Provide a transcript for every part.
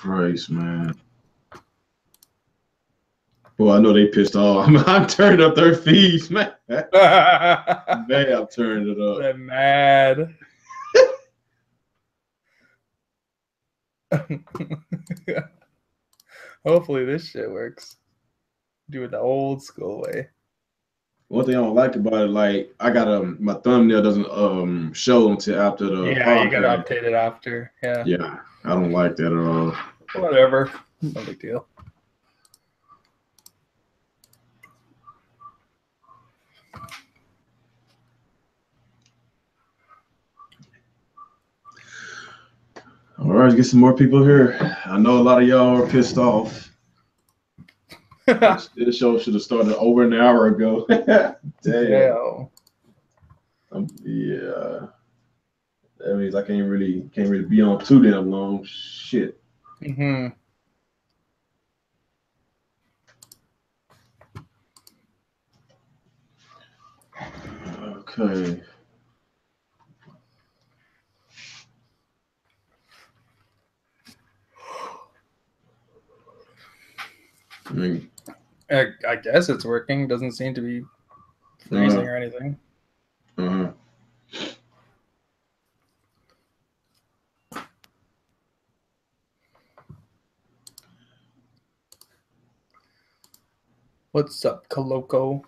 Christ, man. Well, I know they pissed off. I'm turning up their fees, man. Man, I'm turning it up. They're mad. Hopefully this shit works. Do it the old school way. One thing I don't like about it, like I got my thumbnail doesn't show until after the podcast. You gotta update it after. Yeah, I don't like that at all. Whatever, no big deal. All right, let's get some more people here. I know a lot of y'all are pissed off. This show should have started over an hour ago. Damn. Yeah. That means I can't really be on too damn long. Shit. Mm-hmm. Okay. I guess it's working. Doesn't seem to be freezing or anything. What's up, Coloco?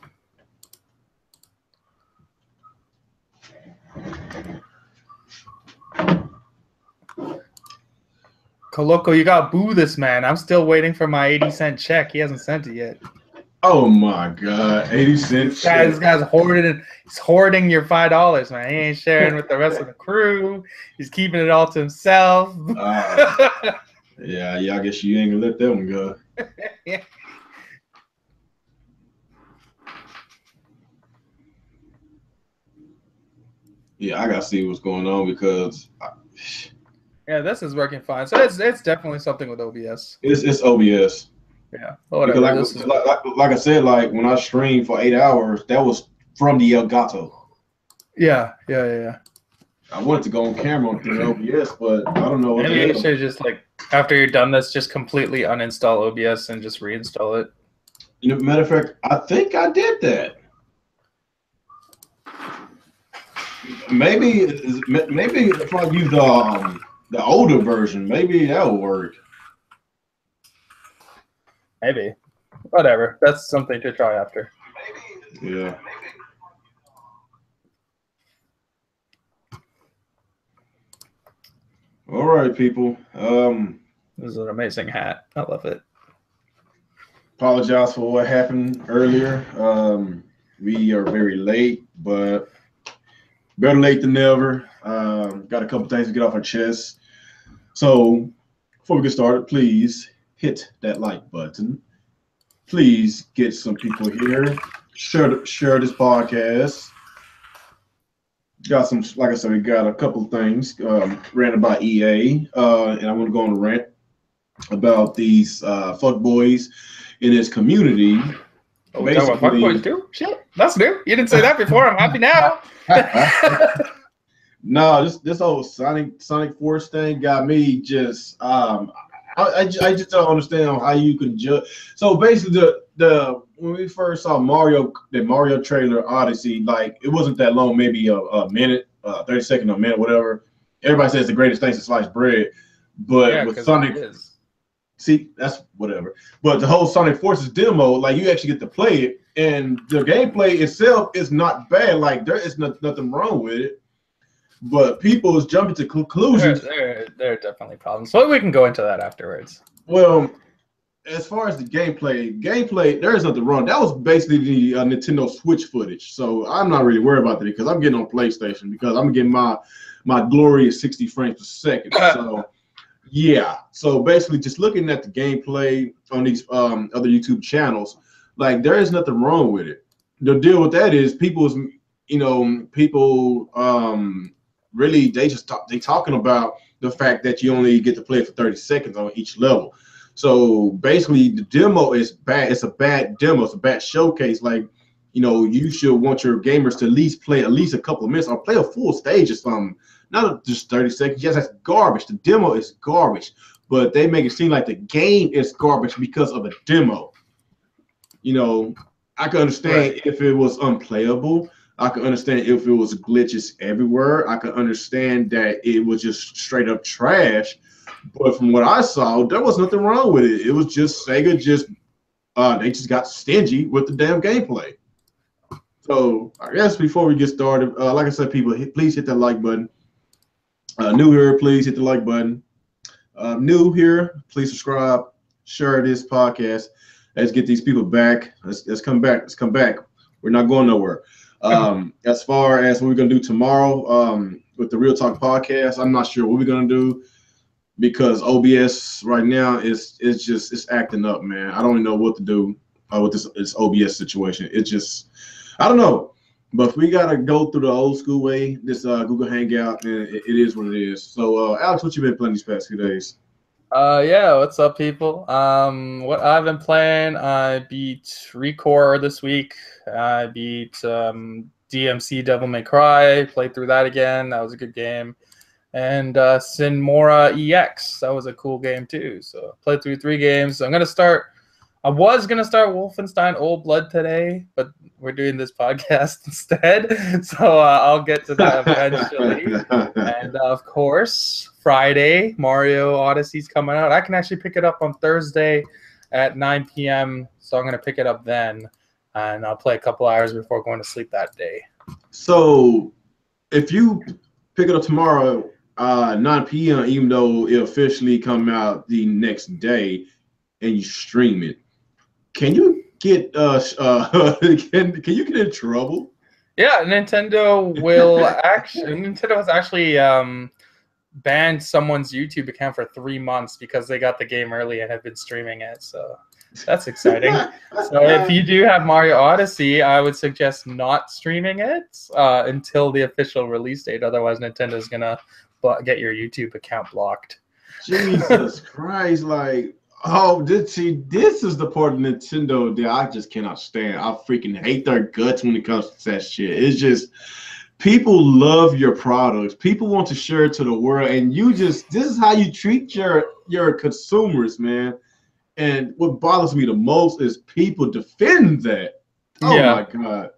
Coloco, you got boo this man. I'm still waiting for my 80-cent check. He hasn't sent it yet. Oh my God, 80 cents. This guy's hoarding. He's hoarding your $5, man. He ain't sharing with the rest of the crew. He's keeping it all to himself. Yeah, I guess you ain't gonna let that one go. Yeah, I gotta see what's going on because. Yeah, this is working fine. So it's definitely something with OBS. It's OBS. Yeah, whatever. Like I said, like when I streamed for 8 hours, that was from the Elgato. Yeah. I wanted to go on camera on the OBS, but I don't know what. Maybe you should just after you're done this, just completely uninstall OBS and just reinstall it. You know, matter of fact, I think I did that. Maybe if I use the older version, maybe that will work. Maybe. Whatever. That's something to try after. Yeah. All right, people. This is an amazing hat. I love it. Apologize for what happened earlier. We are very late, but better late than never. Got a couple things to get off our chest. So before we get started, please hit that like button. Please get some people here. Share this podcast. Got some, like I said, we got a couple of things. Rant about EA, and I want to go on a rant about these fuckboys in this community. Oh, we're talking about fuckboys too? Shit, that's new. You didn't say that before. I'm happy now. No, this whole Sonic Force thing got me just I just don't understand how you can judge. So basically, the when we first saw the Mario trailer Odyssey, like it wasn't that long, maybe a minute, 30 seconds, a minute, whatever. Everybody says the greatest thing since sliced bread, but yeah, with Sonic, see, that's whatever. But the whole Sonic Forces demo, like you actually get to play it, and the gameplay itself is not bad. Like there is nothing wrong with it. But people is jumping to conclusions. There are definitely problems. So we can go into that afterwards. Well, as far as the gameplay, there is nothing wrong. That was basically the Nintendo Switch footage. So I'm not really worried about that because I'm getting on PlayStation because I'm getting my glorious 60 frames per second. So yeah. So basically, just looking at the gameplay on these other YouTube channels, like there is nothing wrong with it. The deal with that is people really they talking about the fact that you only get to play it for 30 seconds on each level. So basically the demo is bad. It's a bad demo. It's a bad showcase. Like, you should want your gamers to at least play at least a couple of minutes or play a full stage or something. Not just 30 seconds. Yes, that's garbage. The demo is garbage. but they make it seem like the game is garbage because of a demo. You know, I can understand if it was unplayable. I can understand if it was glitches everywhere. I can understand that it was just straight up trash. But from what I saw, there was nothing wrong with it. It was just Sega they just got stingy with the damn gameplay. So I guess before we get started, like I said, people, please hit that like button. New here, please hit the like button. New here, please subscribe, share this podcast. Let's get these people back. Let's come back. Let's come back. We're not going nowhere. As far as what we're gonna do tomorrow with the Real Talk podcast, I'm not sure what we're gonna do because OBS right now is just acting up, man. I don't even know what to do with this OBS situation. It's just I don't know. But if we gotta go through the old school way, this Google Hangout, and it is what it is. So Alex, what you been playing these past few days? Yeah, what's up, people? What I've been playing, I beat Recore this week. I beat DMC Devil May Cry, played through that again. That was a good game. And Sinmora EX, that was a cool game too. So played through 3 games. So I was gonna start Wolfenstein Old Blood today, but we're doing this podcast instead. So I'll get to that eventually. And of course, Friday, Mario Odyssey's coming out. I can actually pick it up on Thursday at 9 p.m. So I'm gonna pick it up then, and I'll play a couple hours before going to sleep that day. So if you pick it up tomorrow, 9 p.m., even though it officially come out the next day, and you stream it, can you get can you get in trouble? Yeah, Nintendo has actually banned someone's YouTube account for 3 months because they got the game early and have been streaming it. So that's exciting. So if you do have Mario Odyssey, I would suggest not streaming it until the official release date. Otherwise, Nintendo's gonna get your YouTube account blocked. Jesus Christ! Like, oh, this is the part of Nintendo that I just cannot stand. I freaking hate their guts when it comes to that shit. It's just people love your products. People want to share it to the world, and this is how you treat your consumers, man. And what bothers me the most is people defend that. Oh yeah. My God.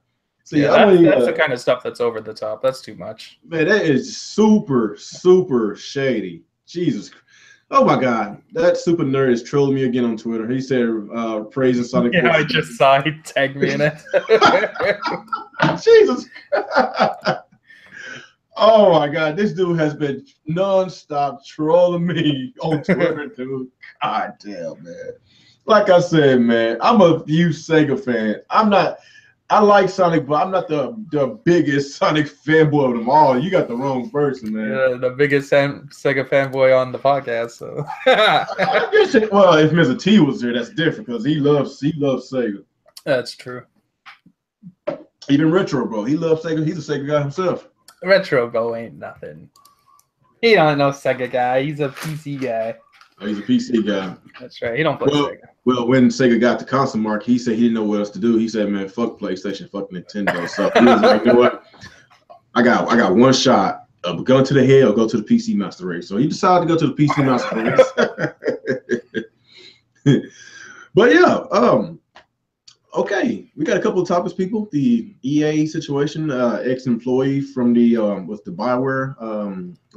So that's the kind of stuff that's over the top. That's too much. Man, that is super, super shady. Jesus Christ. Oh my God, that super nerd is trolling me again on Twitter. He said praising Sonic. Yeah, I just saw he tagged me in it. Jesus. Oh my God, this dude has been nonstop trolling me on Twitter, dude. God damn, man. Like I said, man, I'm a huge Sega fan. I like Sonic, but I'm not the biggest Sonic fanboy of them all. You got the wrong person, man. Yeah, the biggest Sega fanboy on the podcast. So. Well, if Mr. T was there, that's different because he loves Sega. That's true. Even Retro Bro, he loves Sega. He's a Sega guy himself. Retro Bro ain't nothing. He don't know Sega guy. He's a PC guy. Oh, he's a PC guy. That's right. He don't play Sega. Well, when Sega got the console mark, he said he didn't know what else to do. He said, "Man, fuck PlayStation, fuck Nintendo." So he was like, "You know what? I got one shot. Go to the head or go to the PC Master Race." So he decided to go to the PC Master Race. But yeah, okay, we got a couple of topics, people. The EA situation, ex-employee from the what's the Bioware,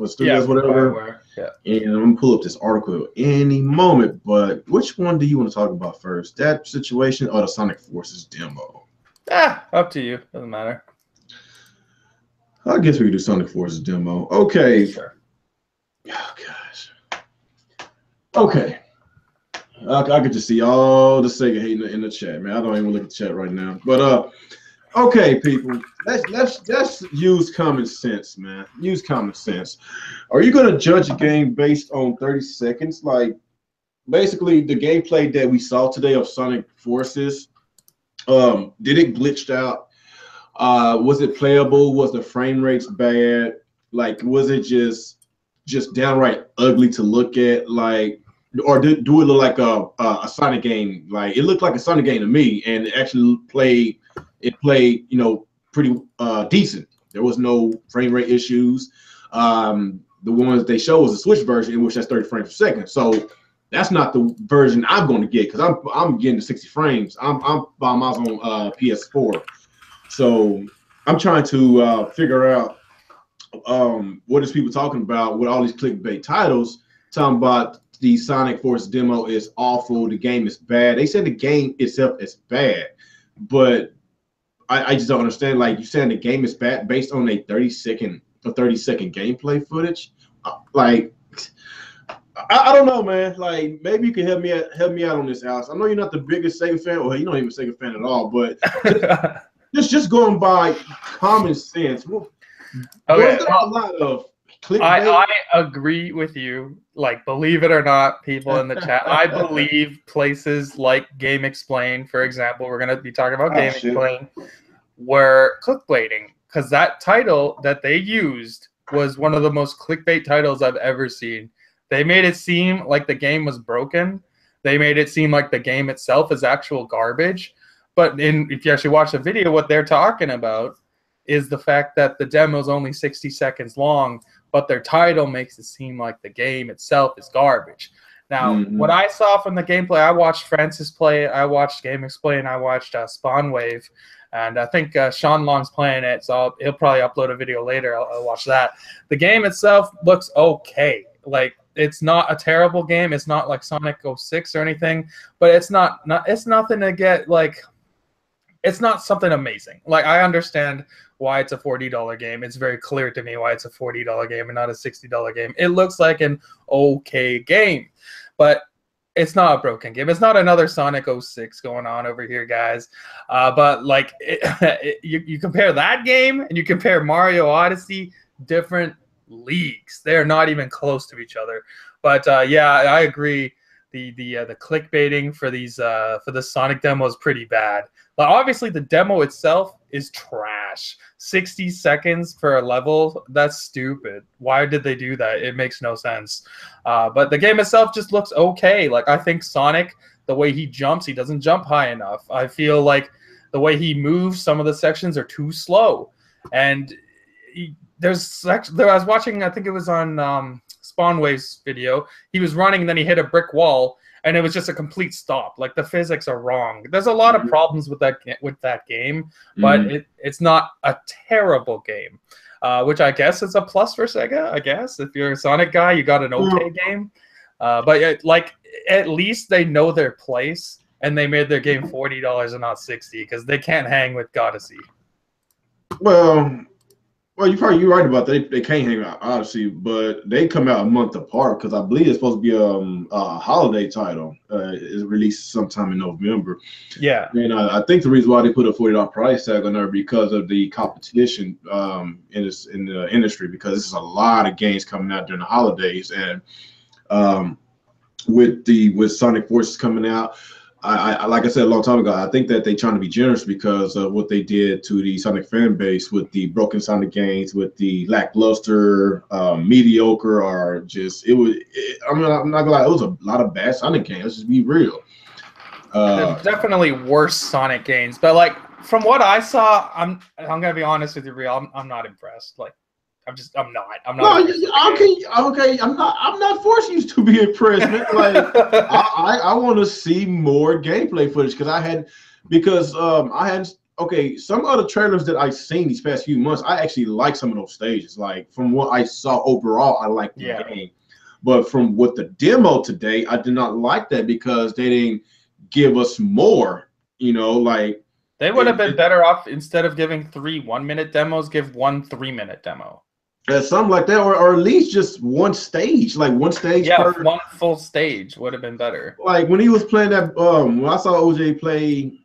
studios, whatever. Bioware. Yeah. And I'm gonna pull up this article any moment. But which one do you want to talk about first? That situation or the Sonic Forces demo? Up to you. Doesn't matter. I guess we could do Sonic Forces demo. Okay. Sure. Oh gosh. Okay. I could just see all the Sega hating in the chat, man. I don't even look at the chat right now. But okay, people, let's use common sense, man. Use common sense. Are you gonna judge a game based on 30 seconds? Like, basically, the gameplay that we saw today of Sonic Forces, did it glitched out? Was it playable? Was the frame rates bad? Like, was it just downright ugly to look at? Like, or do it look like a Sonic game? Like, it looked like a Sonic game to me, and it actually played, you know, pretty decent. There was no frame rate issues. the ones they show is a Switch version, in which that's 30 frames per second. So that's not the version I'm going to get because I'm getting the 60 frames. I'm buying mine on PS4. So I'm trying to figure out what is people talking about with all these clickbait titles, talking about the Sonic Force demo is awful, the game is bad. They said the game itself is bad, but I just don't understand. Like, you saying the game is bad based on a 30-second gameplay footage? Like, I don't know, man. Like, maybe you can help me out on this, Alex. I know you're not the biggest Sega fan, or you're not even a Sega fan at all, but just going by common sense. Well, okay, a lot of clickbait. I agree with you. Like, believe it or not, people in the chat, I believe places like Game Explain, for example, we're going to be talking about Game Explain, were clickbaiting, because that title that they used was one of the most clickbait titles I've ever seen. They made it seem like the game was broken. They made it seem like the game itself is actual garbage. But if you actually watch the video, what they're talking about is the fact that the demo is only 60 seconds long, but their title makes it seem like the game itself is garbage. Now, what I saw from the gameplay, I watched Francis play it, I watched Game Explain, I watched Spawn Wave, and I think Sean Long's playing it, so he'll probably upload a video later. I'll watch that. The game itself looks okay. Like, it's not a terrible game. It's not like Sonic 06 or anything, but it's it's nothing to get, like, it's not something amazing. Like, I understand why it's a $40 game. It's very clear to me why it's a $40 game and not a $60 game. It looks like an okay game, but it's not a broken game. It's not another Sonic 06 going on over here, guys. But, like, you compare that game and you compare Mario Odyssey, different leagues. They're not even close to each other. But yeah, I agree. The clickbaiting for these for the Sonic demo is pretty bad. But obviously the demo itself is trash. 60 seconds for a level, that's stupid. Why did they do that? It makes no sense. But the game itself just looks okay. Like, I think Sonic, the way he jumps, he doesn't jump high enough. I feel like the way he moves, some of the sections are too slow. And I was watching, I think it was on Spawn Wave's video. He was running and then he hit a brick wall and it was just a complete stop. Like, the physics are wrong. There's a lot of problems with that game, but it's not a terrible game, which I guess is a plus for Sega. I guess if you're a Sonic guy, you got an okay game. But like, at least they know their place and they made their game $40 and not $60, because they can't hang with Odyssey. Well, you're right about that. They can't hang out, Odyssey, but they come out a month apart because I believe it's supposed to be a holiday title. It's released sometime in November. Yeah. And I think the reason why they put a $40 price tag on there because of the competition in the industry, because this is a lot of games coming out during the holidays, and with Sonic Forces coming out. I like I said a long time ago, I think that they're trying to be generous because of what they did to the Sonic fan base with the broken Sonic games, with the lackluster, mediocre, or just I'm not gonna lie, it was a lot of bad Sonic games. Let's just be real. There's definitely worse Sonic games, but like, from what I saw, I'm gonna be honest with you, real. I'm not impressed. Like, I'm not. No, okay. I'm not forcing you to be impressed, man. Like, I want to see more gameplay footage because I had some other trailers that I've seen these past few months. I actually like some of those stages. Like, from what I saw overall, I liked the game. But from what the demo today, I did not like that because they didn't give us more. Like, they would have been better off, instead of giving 3 1-minute demos, give 1 3-minute demo. Something like that, or at least just one stage, like one stage. Yeah, one full stage would have been better. Like, when he was playing that, when I saw OJ play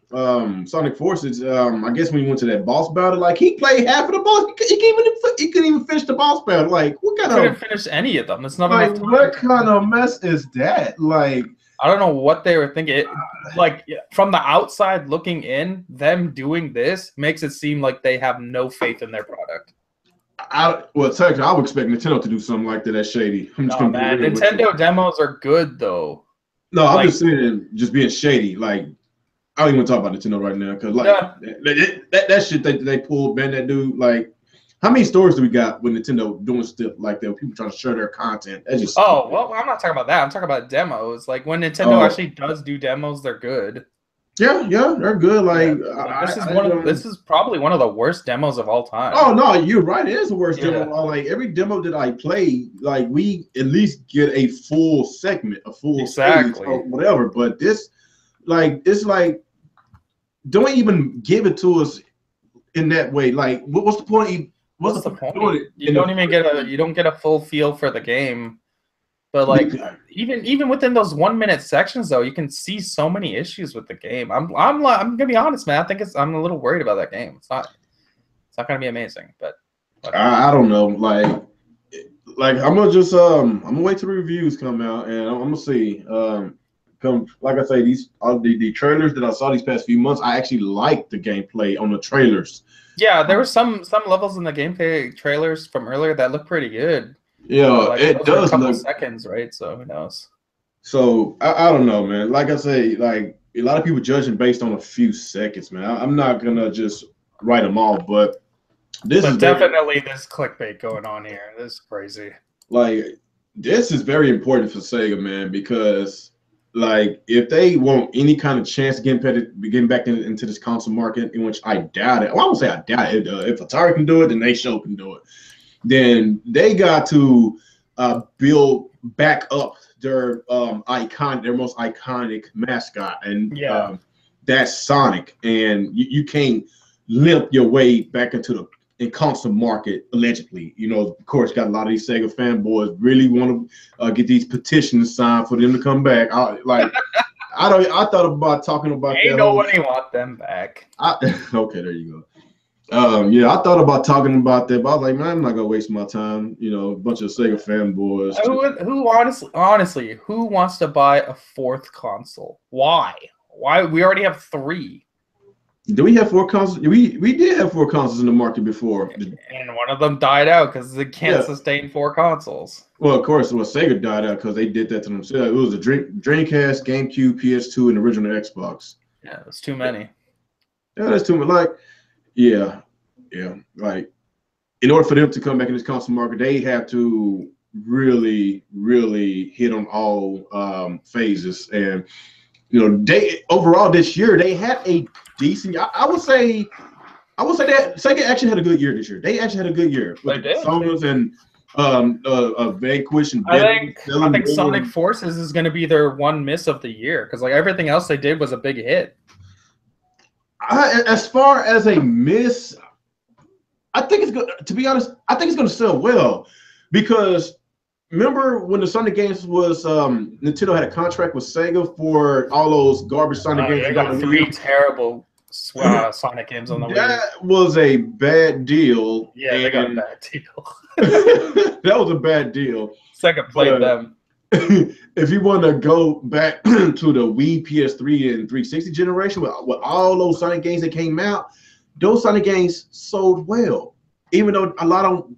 Sonic Forces, I guess when he went to that boss battle, like, he played half of the boss. He couldn't even finish the boss battle. Like, what kind of? Couldn't finish any of them. It's not like, enough time. what kind of mess is that? Like, I don't know what they were thinking. Like, from the outside looking in, them doing this makes it seem like they have no faith in their product. Technically, I would expect Nintendo to do something like that. That's shady. No, man. Nintendo demos are good, though. No, I'm just saying, just being shady. Like, I don't even want to talk about Nintendo right now because, like, that shit they pulled, man, that dude, like, How many stories do we got with Nintendo doing stuff like that? People trying to share their content. That's just Oh, well, I'm not talking about that. I'm talking about demos. Like when Nintendo actually does do demos, they're good. Yeah, they're good. Like, this is probably one of the worst demos of all time. Oh no, you're right. It is the worst demo. Like every demo that I play, like we at least get a full segment, a full stage or whatever. But this, like, it's like, don't even give it to us in that way. Like, what's the point? What's the point? You don't even get a full feel for the game. But like even within those 1 minute sections though, you can see so many issues with the game. I'm gonna be honest, man. I'm a little worried about that game. It's not gonna be amazing, but I don't know. Like I'm gonna wait till the reviews come out and I'm gonna see. Like I say, these the trailers that I saw these past few months, I actually liked the gameplay on the trailers. Yeah, there were some levels in the gameplay trailers from earlier that look pretty good. Yeah, like, it does a couple look seconds, right? So who knows? So I don't know, man. Like I say, like a lot of people judging based on a few seconds, man. I'm not gonna just write them all, but this is definitely this clickbait going on here. This is crazy. Like this is very important for Sega, man, because like if they want any kind of chance of getting back into this console market, in which I doubt it. Well, I won't say I doubt it. If Atari can do it, then they sure can do it. Then they got to build back up their most iconic mascot, and that's Sonic. And you can't limp your way back into the console market allegedly. You know, of course, got a lot of these Sega fanboys really want to get these petitions signed for them to come back. I thought about talking about that. Ain't nobody want them back. Okay, there you go. Yeah, I thought about talking about that, but I was like, man, I'm not gonna waste my time. You know, a bunch of Sega fanboys. Who honestly, who wants to buy a fourth console? Why? We already have 3. Do we have 4 consoles? We did have 4 consoles in the market before, and one of them died out because they can't sustain 4 consoles. Well, of course, Sega died out because they did that to themselves. It was a Dreamcast, GameCube, PS2, and the original Xbox. Yeah, that's too many. Yeah, that's too much. Like. Yeah. Like, in order for them to come back in this console market, they have to really, really hit on all phases. And you know, they overall this year they had a decent. I would say that Sega actually had a good year this year. They actually had a good year with Sonos and Vanquish and I think Sonic Forces is going to be their one miss of the year because like everything else they did was a big hit. As far as a miss, I think it's good. To be honest, I think it's going to sell well because remember when the Sonic games was Nintendo had a contract with Sega for all those garbage Sonic games. They got 3 terrible Sonic games on the Wii. That was a bad deal. Yeah, they got a bad deal. That was a bad deal. Sega played them. If you want to go back to the Wii, PS3, and 360 generation with all those Sonic games that came out, those Sonic games sold well. Even though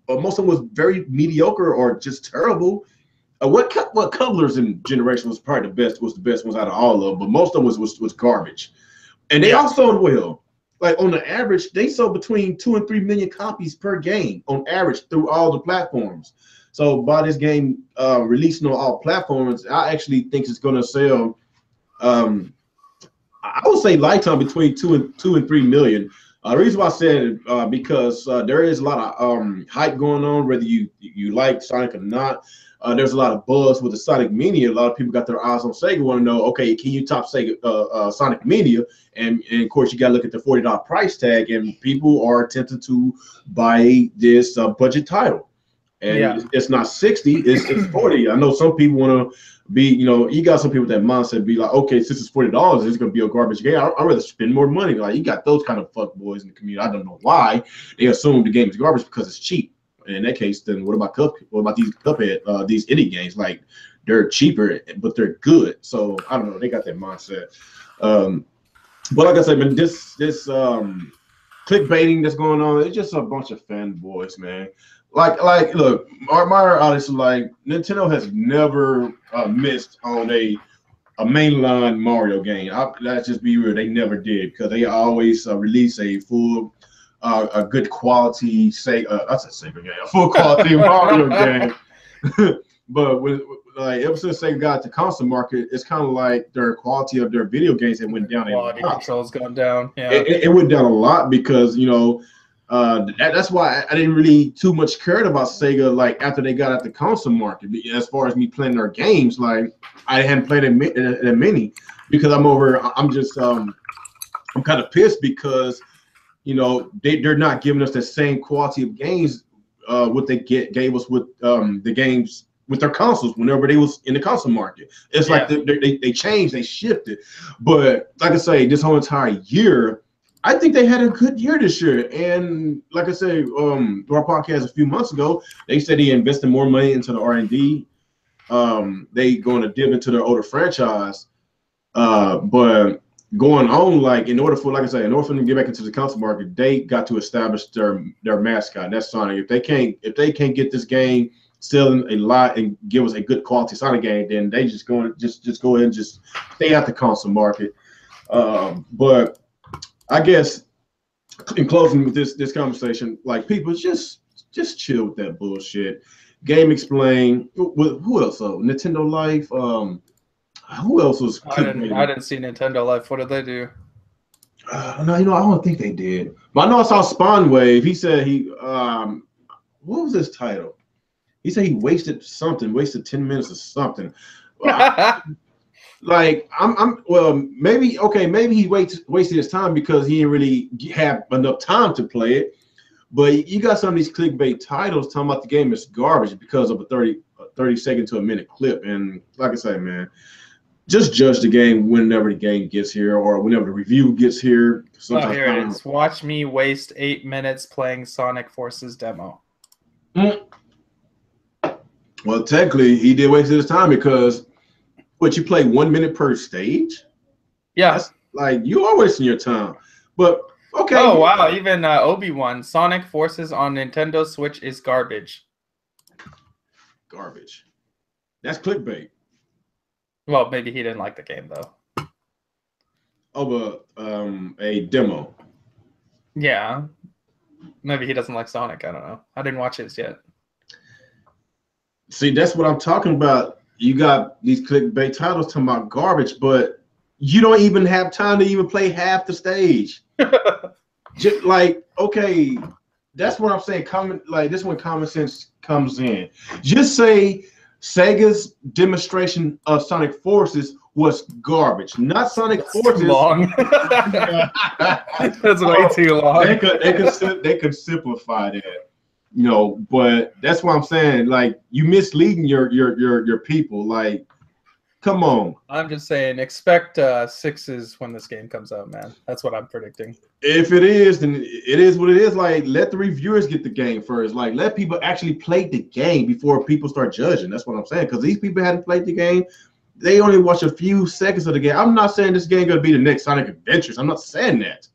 most of them was very mediocre or just terrible. What Colors in generation was probably the best ones out of all of them, but most of them was garbage. And they all sold well. Like on the average, they sold between 2 and 3 million copies per game on average through all the platforms. So by this game releasing on all platforms, I actually think it's going to sell. I would say lifetime between 2 and 3 million. The reason why I said it because there is a lot of hype going on, whether you like Sonic or not. There's a lot of buzz with the Sonic Mania. A lot of people got their eyes on Sega, want to know, okay, can you top Sega Sonic Mania? And of course, you got to look at the $40 price tag, and people are tempted to buy this budget title. And it's not 60, it's 40. I know some people want to be, you got some people with that mindset be like, okay, since it's $40, it's going to be a garbage game. I'd rather spend more money. Like, you got those kind of fuck boys in the community. I don't know why they assume the game is garbage because it's cheap. And in that case, then what about these Cuphead, these indie games? Like, they're cheaper, but they're good. So I don't know. They got that mindset. But like I said, man, this clickbaiting that's going on, it's just a bunch of fanboys, man. Like, look, my honestly, like, Nintendo has never missed on a mainline Mario game. Let's just be real, they never did because they always release a full a good quality that's a Sega game, a full quality Mario game. But like ever since Sega got the console market, it's kind of like their quality of their video games that went down. Quality control's gone down. Yeah, it went down a lot because that's why I didn't really too much cared about Sega like after they got at the console market. As far as me playing their games, like I hadn't played a many because I'm kind of pissed because they're not giving us the same quality of games what they gave us with the games with their consoles whenever they was in the console market. It's like they changed, they shifted. But like I say, this whole entire year, I think they had a good year this year. And like I say, our podcast a few months ago, they said they invested more money into the R&D. They going to dip into their older franchise. But going on, like in order for them to get back into the console market, they got to establish their mascot. That's Sonic. If they can't get this game selling a lot and give us a good quality Sonic game, then they just go ahead and just stay at the console market. But I guess in closing with this conversation, like people just chill with that bullshit. Game Explain. Who else? Nintendo Life. Who else was? I didn't see Nintendo Life. What did they do? No, I don't think they did. But I know I saw Spawn Wave. He said what was his title? He said he wasted 10 minutes or something. Maybe he wasted his time because he didn't really have enough time to play it. But you got some of these clickbait titles talking about the game is garbage because of a 30 second to a minute clip. And like I say, man, just judge the game whenever the game gets here or whenever the review gets here. Sometimes here it is. Watch me waste 8 minutes playing Sonic Forces demo. Well, technically, he did waste his time because you play 1 minute per stage? Yeah. That's, like, you are wasting your time. But, okay. Oh, wow. Even Obi-Wan, Sonic Forces on Nintendo Switch is garbage. Garbage. That's clickbait. Well, maybe he didn't like the game, though. Over a demo. Yeah. Maybe he doesn't like Sonic. I don't know. I didn't watch his yet. See, that's what I'm talking about. You got these clickbait titles talking about garbage, but you don't even have time to even play half the stage. Just like, okay, that's what I'm saying. This is when common sense comes in. Just say Sega's demonstration of Sonic Forces was garbage, not Sonic Forces. Too long. That's way too long. They could simplify that. But that's what I'm saying. Like, you misleading your people. Like, come on. I'm just saying, expect 6s when this game comes out, man. That's what I'm predicting. If it is, then it is what it is. Like, let the reviewers get the game first. Like, let people actually play the game before people start judging. That's what I'm saying. Because these people hadn't played the game. They only watch a few seconds of the game. I'm not saying this game gonna be the next Sonic Adventures. I'm not saying that.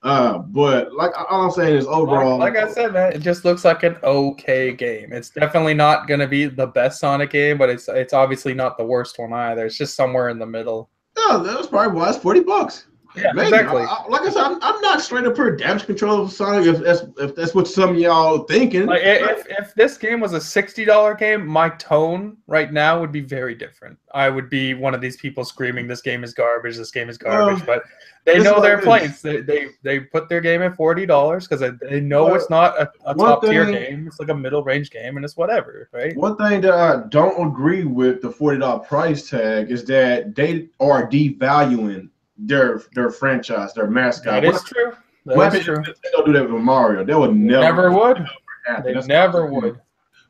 But like all I'm saying is overall, like I said, man, it just looks like an okay game. It's definitely not gonna be the best Sonic game, but it's obviously not the worst one either. It's just somewhere in the middle. No, that was probably why it's $40. Yeah, maybe. Exactly. Like I said, I'm not straight up for damage control of Sonic. If that's what some of y'all thinking. Like, if this game was a $60 game, my tone right now would be very different. I would be one of these people screaming, "This game is garbage! This game is garbage!" But they know their place. They put their game at $40 because they know it's not a top tier game. It's like a middle range game, and it's whatever, right? One thing that I don't agree with the $40 price tag is that they are devaluing their franchise, their mascot. That is true. That is true. They don't do that with Mario. They would never would. They never would.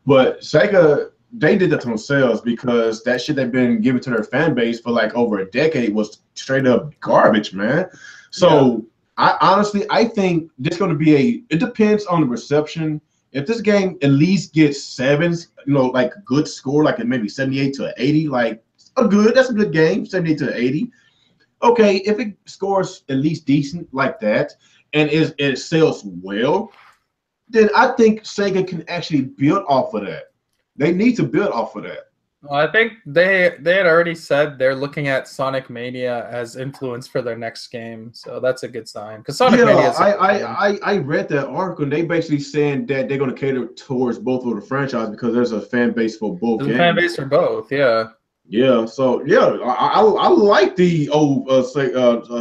But Sega, they did that to themselves because that shit they've been giving to their fan base for like over a decade was straight up garbage, man. So I think this going to be it depends on the reception. If this game at least gets 7s, like a good score, like maybe 78 to 80, like that's a good game, 78 to 80. Okay, if it scores at least decent like that and it sells well, then I think Sega can actually build off of that. They need to build off of that. Well, I think they had already said they're looking at Sonic Mania as influence for their next game, so that's a good sign. Because Sonic Yeah, Mania is a good game. I read that article and they basically saying that they're going to cater towards both of the franchise because there's a fan base for both There's a fan games. base for both, yeah. Yeah, so yeah, I like the old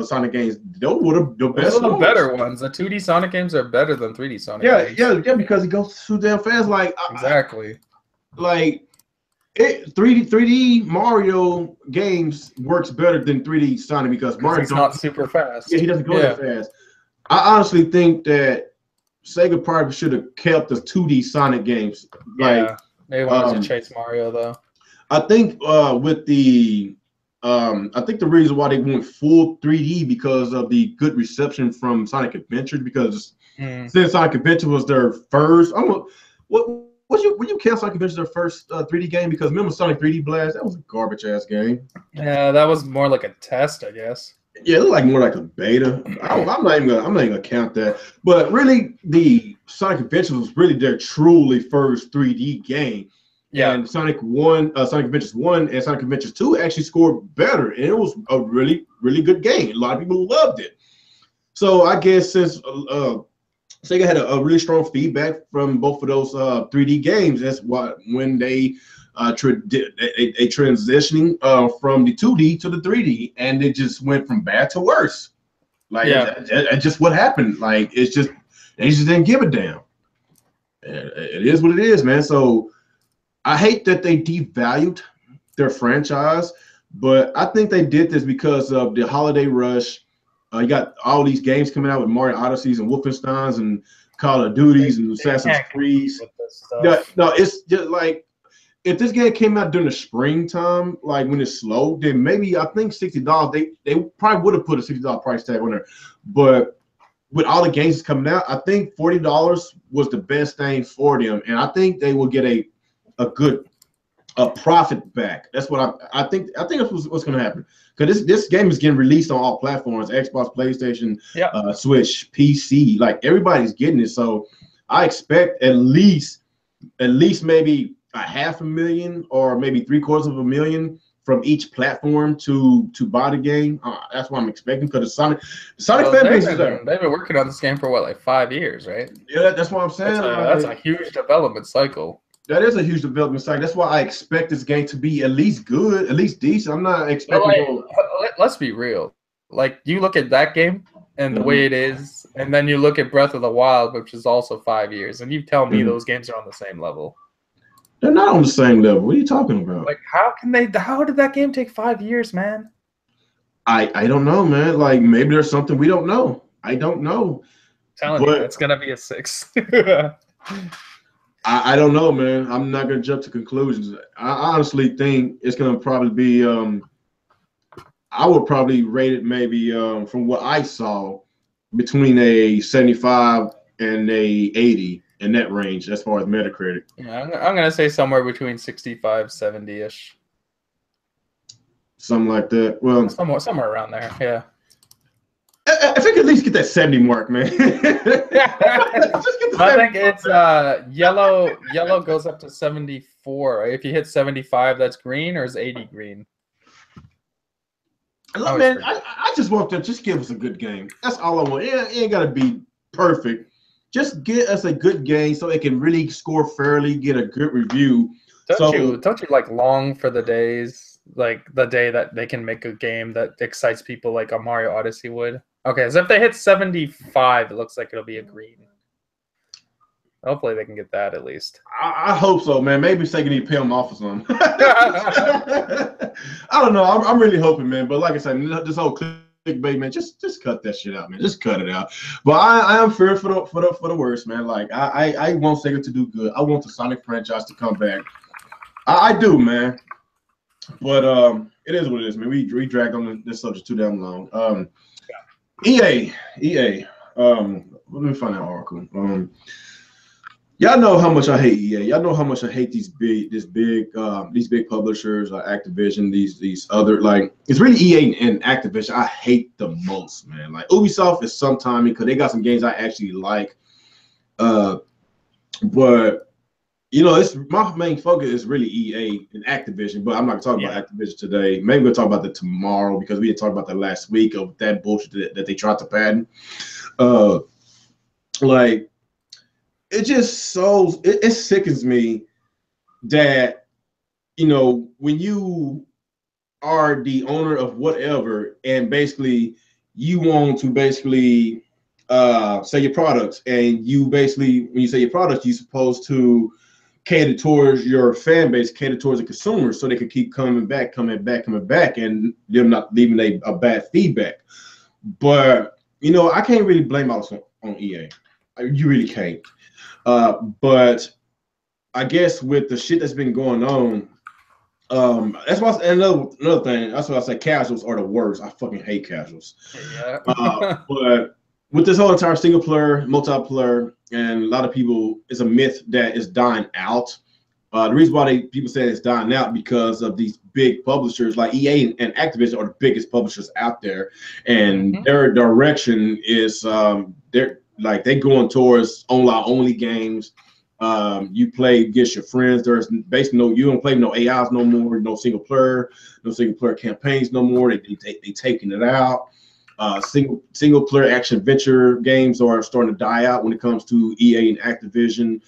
Sonic games. Those were the Those best are the ones. better ones. The 2D Sonic games are better than 3D Sonic Yeah, games. yeah, because it goes too damn fast. Like Exactly. like it 3D Mario games works better than 3D Sonic because Mario It's not super fast. yeah, he doesn't go that fast. I honestly think that Sega probably should have kept the 2D Sonic games. Like, yeah, they wanted to chase Mario though. I think with the I think the reason why they went full 3D because of the good reception from Sonic Adventure because since Sonic Adventure was their first, would you count Sonic Adventure their first 3D game? Because remember Sonic 3D Blast, that was a garbage ass game. Yeah, that was more like a test, I guess. Yeah, it looked like more like a beta. I'm not even gonna count that. But really, the Sonic Adventure was really their truly first 3D game. Yeah. And Sonic Adventures 1 and Sonic Adventures 2 actually scored better, and it was a really, really good game. A lot of people loved it. So I guess since Sega had a really strong feedback from both of those 3D games, that's why when they transitioning from the 2D to the 3D, and it just went from bad to worse. Like, it's just what happened. Like, it's just they just didn't give a damn. It is what it is, man. So I hate that they devalued their franchise, but I think they did this because of the holiday rush. You got all these games coming out with Mario Odysseys and Wolfensteins and Call of Duties and Assassin's Creed. No, it's just like if this game came out during the springtime, like when it's slow, then maybe I think $60. They probably would have put a $60 price tag on there. But with all the games coming out, I think $40 was the best thing for them, and I think they will get a good profit back. That's what I think. I think that's what's going to happen because this game is getting released on all platforms: Xbox, PlayStation, Switch, PC. Like everybody's getting it, so I expect at least maybe $500,000 or maybe $750,000 from each platform to buy the game. That's what I'm expecting because the Sonic fan base is there. They've been working on this game for what, like 5 years, right? Yeah, that's what I'm saying. That's a huge development cycle. That is a huge development cycle. That's why I expect this game to be at least good, at least decent. I'm not expecting. Let's be real. Like you look at that game and the way it is, and then you look at Breath of the Wild, which is also 5 years, and you tell me those games are on the same level. They're not on the same level. What are you talking about? Like how did that game take 5 years, man? I don't know, man. Like maybe there's something we don't know. I don't know. I'm telling you, it's gonna be a 6. I don't know, man. I'm not gonna jump to conclusions. I honestly think it's gonna probably be. I would probably rate it maybe from what I saw between a 75 and a 80 in that range as far as Metacritic. Yeah, I'm gonna say somewhere between 65, 70-ish. Something like that. Well, somewhere around there. Yeah. If I could at least get that 70 mark, man. I think it's yellow. Yellow goes up to 74. If you hit 75, that's green, or is 80 green? Look, man, I just want to just give us a good game. That's all I want. It ain't gotta be perfect. Just get us a good game so it can really score fairly, get a good review. Don't you like long for the days, like the day that they can make a game that excites people like a Mario Odyssey would? Okay, so if they hit 75, it looks like it'll be a green. Hopefully they can get that at least. I hope so, man. Maybe Sega need to pay them off or something. I don't know. I'm really hoping, man. But like I said, this whole clickbait, man, just cut that shit out, man. Just cut it out. But I am fearing for the worst, man. Like I want Sega to do good. I want the Sonic franchise to come back. I do, man. But it is what it is, man. We dragged on this subject too damn long. EA. Let me find that article. Y'all know how much I hate EA. Y'all know how much I hate these big publishers, Activision, these other, like, it's really EA and Activision I hate the most, man. Like Ubisoft is sometime because they got some games I actually like, but You know, it's my main focus is really EA and Activision, but I'm not talking Yeah. about Activision today. Maybe we'll talk about that tomorrow because we didn't talk about that last week of that bullshit that they tried to patent. Uh, like it just it sickens me that when you are the owner of whatever and basically you want to basically sell your products, and you basically when you sell your products you're supposed to cater towards your fan base, cater towards the consumers so they can keep coming back, and them not leaving a bad feedback. But I can't really blame us on EA. You really can't. But I guess with the shit that's been going on, that's why another thing. That's why I say casuals are the worst. I fucking hate casuals. Yeah. But with this whole entire single player, multiplayer, and a lot of people, it's a myth that it's dying out. The reason why people say it's dying out because of these big publishers like EA and Activision are the biggest publishers out there, and their direction is they're going towards online only games. You play against your friends. There's basically you don't play no AIs no more, no single player campaigns no more. They taking it out. Single player action adventure games are starting to die out when it comes to EA and Activision.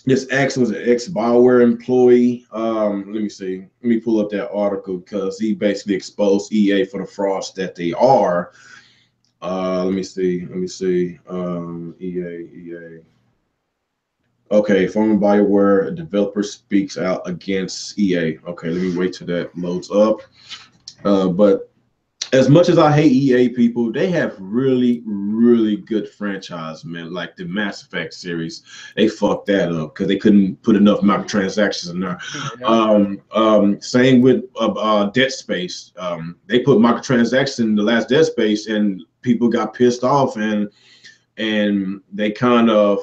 This X was an ex-Bioware employee. Let me see. Let me pull up that article because he basically exposed EA for the frauds that they are. Let me see. EA. Okay, former Bioware developer speaks out against EA. Okay, let me wait till that loads up. But as much as I hate EA people, they have really, really good franchise, man. Like the Mass Effect series, they fucked that up because they couldn't put enough microtransactions in there. Same with Dead Space. They put microtransactions in the last Dead Space, and people got pissed off, and they kind of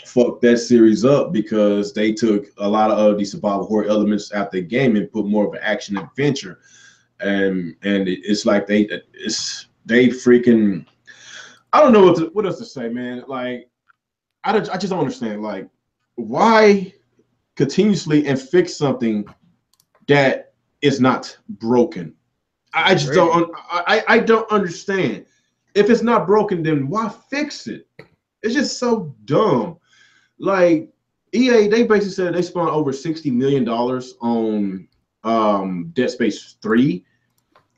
fucked that series up because they took a lot of these survival horror elements out the game and put more of an action adventure. And it's like they freaking, I don't know what else to say, man. Like I just don't understand, like, why continuously and fix something that is not broken. I just don't I don't understand. If it's not broken, then why fix it? It's just so dumb. Like EA, they basically said they spent over $60 million on Dead Space 3,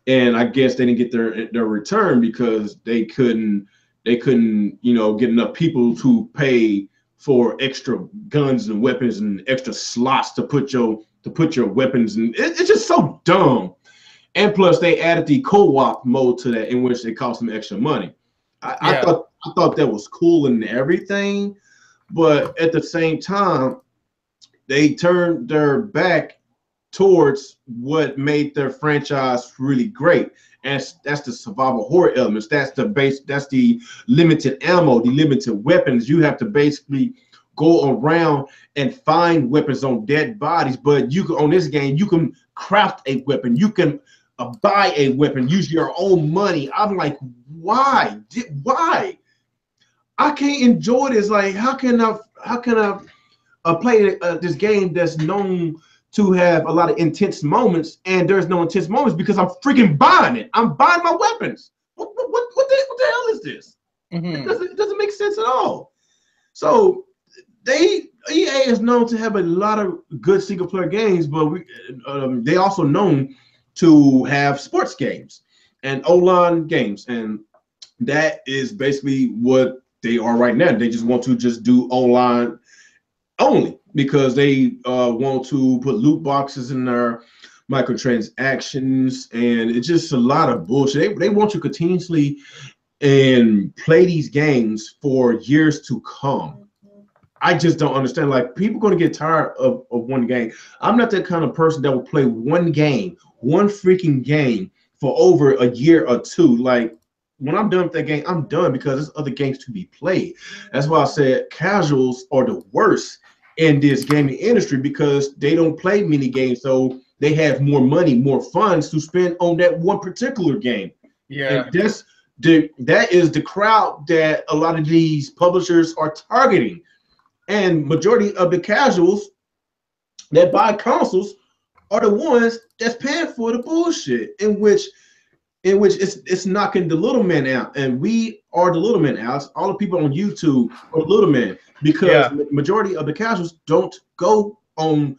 and I guess they didn't get their return because they couldn't get enough people to pay for extra guns and weapons and extra slots to put your weapons in. It's just so dumb. And plus they added the co-op mode to that, in which it cost them extra money. I thought that was cool and everything, but at the same time they turned their back towards what made their franchise really great, and that's the survival horror elements. That's the base. That's the limited ammo, the limited weapons. You have to basically go around and find weapons on dead bodies. But on this game, you can craft a weapon. You can buy a weapon. Use your own money. I'm like, why? Why? I can't enjoy this. Like, how can I play this game that's known to have a lot of intense moments, and there's no intense moments because I'm freaking buying it. I'm buying my weapons. What the hell is this? It doesn't make sense at all. So EA is known to have a lot of good single player games, but they also known to have sports games and online games, and that is basically what they are right now. They just want to just do online only because they want to put loot boxes in their microtransactions, and it's just a lot of bullshit. They want you continuously and play these games for years to come. I just don't understand. Like, people going to get tired of one game. I'm not that kind of person that will play one freaking game for over a year or two. Like, when I'm done with that game, I'm done because there's other games to be played. That's why I said casuals are the worst in this gaming industry because they don't play mini games, so they have more money, more funds to spend on that one particular game. Yeah. And that is the crowd that a lot of these publishers are targeting, and majority of the casuals that buy consoles are the ones that's paying for the bullshit, in which it's knocking the little men out, and we are the little men out. All the people on YouTube are the little men, because majority of the casuals don't go on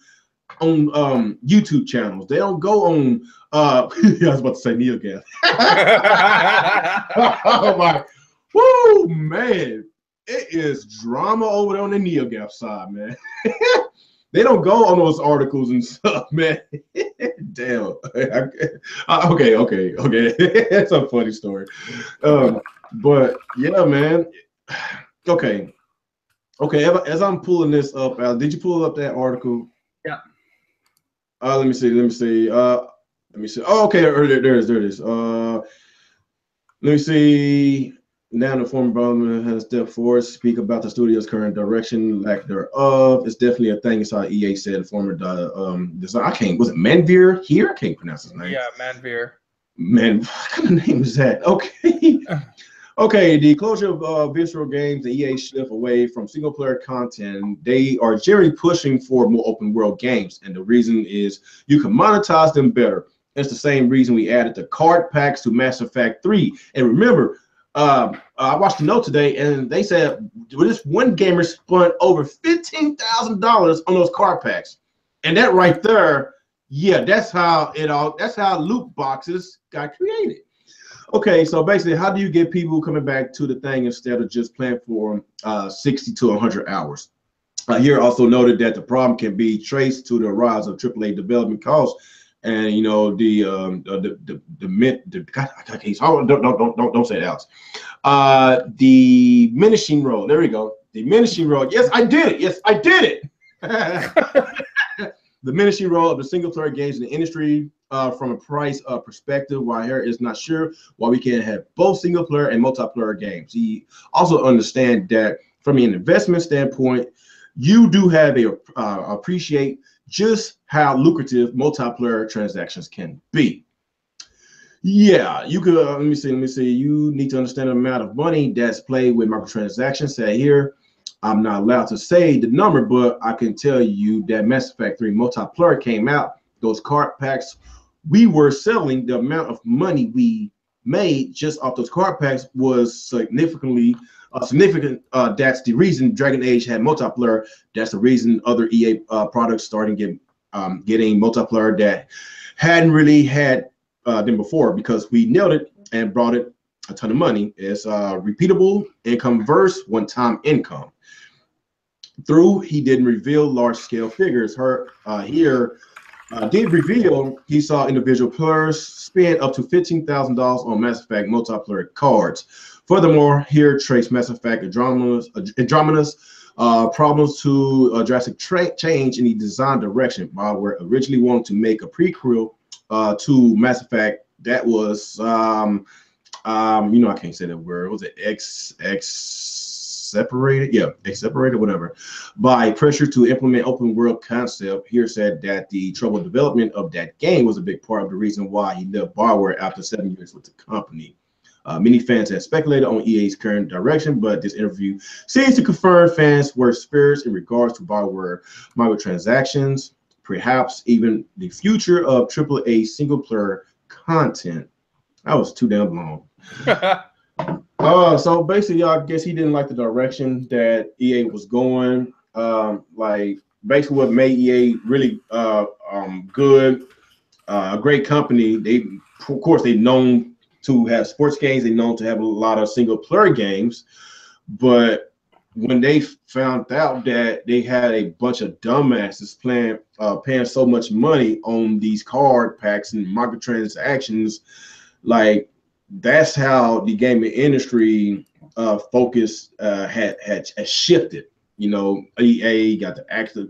YouTube channels. They don't go on I was about to say NeoGaf. Oh my, woo man, it is drama over there on the NeoGaf side, man. They don't go on those articles and stuff, man. Damn. Okay. That's a funny story. But yeah, man. Okay. As I'm pulling this up, did you pull up that article? Yeah. Let me see. Oh, okay. There it is. Let me see. Now the former government has stepped forward to speak about the studio's current direction, lack thereof. It's definitely a thing. It's how EA said. The former design. Was it Manveer here? I can't pronounce his name. Yeah, Manveer. Man, what kind of name is that? Okay. Okay, the closure of Visceral Games and EA shift away from single player content, they are generally pushing for more open world games. And the reason is you can monetize them better. It's the same reason we added the card packs to Mass Effect 3. And remember, I watched the note today, and they said this one gamer spent over $15,000 on those card packs. And that right there, yeah, that's how loot boxes got created. Okay, so basically, how do you get people coming back to the thing instead of just playing for 60 to 100 hours? Here also noted that the problem can be traced to the rise of AAA development costs, and you know don't say it, Alex. The diminishing road. There we go. Diminishing road. Yes, I did it. The diminishing role of the single player games in the industry from a price perspective. While here is not sure why we can't have both single player and multiplayer games. He also understand that from an investment standpoint, you do have a appreciate just how lucrative multiplayer transactions can be. Yeah, you could. Let me see. You need to understand the amount of money that's played with microtransactions. Say here. I'm not allowed to say the number, but I can tell you that Mass Effect 3 multiplayer came out. Those card packs we were selling, the amount of money we made just off those card packs was significant. That's the reason Dragon Age had multiplayer. That's the reason other EA products starting getting multiplayer that hadn't really had them before, because we nailed it and brought it a ton of money. It's repeatable income versus one-time income. He didn't reveal large-scale figures. Here did reveal he saw individual players spend up to $15,000 on Mass Effect multiplayer cards. Furthermore, here trace Mass Effect Andromeda's problems to a drastic change in the design direction. BioWare originally wanted to make a prequel to Mass Effect that was I can't say that word. Was it X separated? Yeah, X separated, whatever. By pressure to implement open world concept, here said that the troubled development of that game was a big part of the reason why he left BioWare after 7 years with the company. Many fans have speculated on EA's current direction, but this interview seems to confirm fans' worst spirits in regards to BioWare microtransactions, perhaps even the future of AAA single-player content. That was too damn long. So basically, I guess he didn't like the direction that EA was going. Like basically, what made EA really good, a great company. Of course, they're known to have sports games. They're known to have a lot of single player games, but when they found out that they had a bunch of dumbasses paying so much money on these card packs and microtransactions, like that's how the gaming industry focus had shifted. You know, EA got the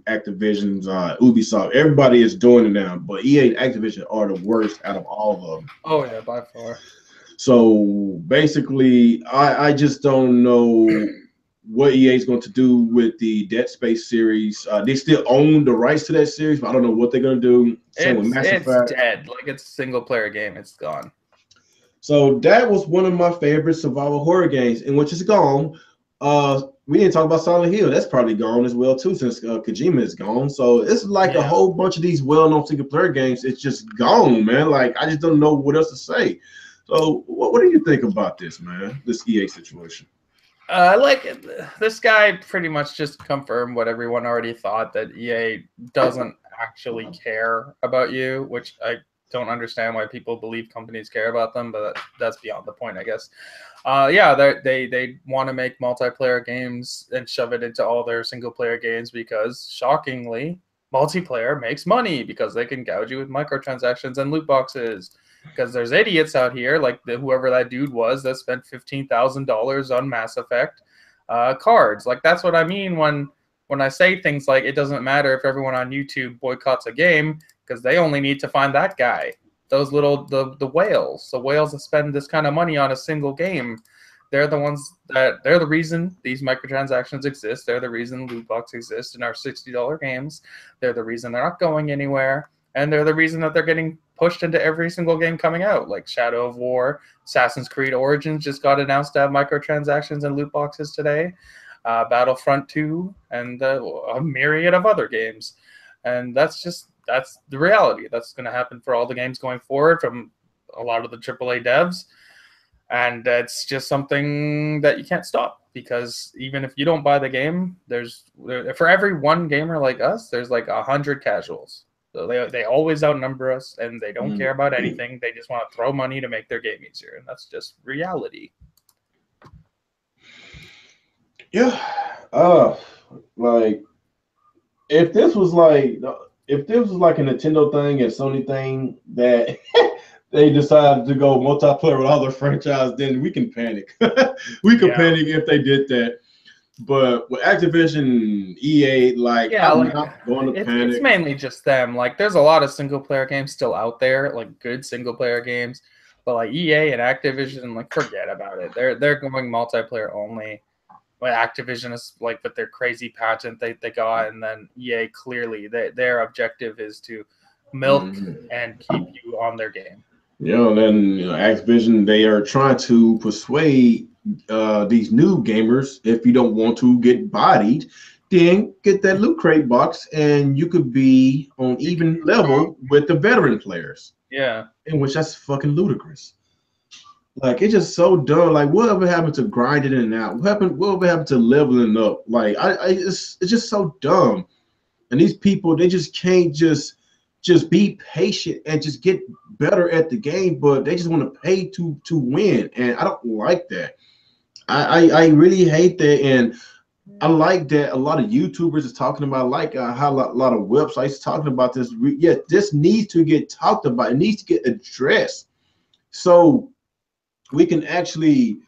Activisions, Ubisoft. Everybody is doing it now, but EA and Activision are the worst out of all of them. Oh yeah, by far. So basically, I just don't know what EA is going to do with the Dead Space series. They still own the rights to that series, but I don't know what they're going to do. Same with Mass Effect. It's dead. Like, it's a single player game. It's gone. So that was one of my favorite survival horror games, and which is gone. We didn't talk about Silent Hill. That's probably gone as well too, since Kojima is gone. So it's like a Yeah. whole bunch of these well-known single-player games. It's just gone, man. Like I just don't know what else to say. So what do you think about this, man? This EA situation? Like this guy pretty much just confirmed what everyone already thought, that EA doesn't actually care about you, which I don't understand why people believe companies care about them, but that's beyond the point, I guess. Yeah, they want to make multiplayer games and shove it into all their single player games because, shockingly, multiplayer makes money because they can gouge you with microtransactions and loot boxes. Because there's idiots out here, like whoever that dude was that spent $15,000 on Mass Effect cards. Like that's what I mean when I say things like it doesn't matter if everyone on YouTube boycotts a game because they only need to find that guy. Those little the whales that spend this kind of money on a single game, they're the reason these microtransactions exist. They're the reason loot box exists in our $60 games. They're the reason they're not going anywhere. And they're the reason that they're getting pushed into every single game coming out, like Shadow of War, Assassin's Creed Origins just got announced to have microtransactions and loot boxes today, Battlefront 2, and a myriad of other games. And that's the reality. That's going to happen for all the games going forward from a lot of the AAA devs. And it's just something that you can't stop, because even if you don't buy the game, for every one gamer like us, there's like 100 casuals. So they always outnumber us, and they don't care about anything. They just want to throw money to make their game easier, and that's just reality. Yeah. Like if this was like a Nintendo thing and Sony thing that they decided to go multiplayer with all their franchise, then we can panic. We could panic if they did that. But with Activision, EA, I'm not going to panic. It's mainly just them. Like, there's a lot of single player games still out there, like good single player games. But like EA and Activision, like forget about it. They're going multiplayer only. But Activision is like with their crazy patent they got, and then EA clearly their objective is to milk and keep you on their game. Then Activision, they are trying to persuade these new gamers, if you don't want to get bodied, then get that loot crate box, and you could be on even level with the veteran players. Yeah, in which that's fucking ludicrous. Like it's just so dumb. Like whatever happened to grinding it out? Whatever happened to leveling up? Like it's just so dumb. And these people, they just can't just be patient and just get better at the game, but they just want to pay to win, and I don't like that. I really hate that, and I like that a lot of YouTubers is talking about, like how a lot of websites talking about this. Yeah, this needs to get talked about. It needs to get addressed, so we can actually,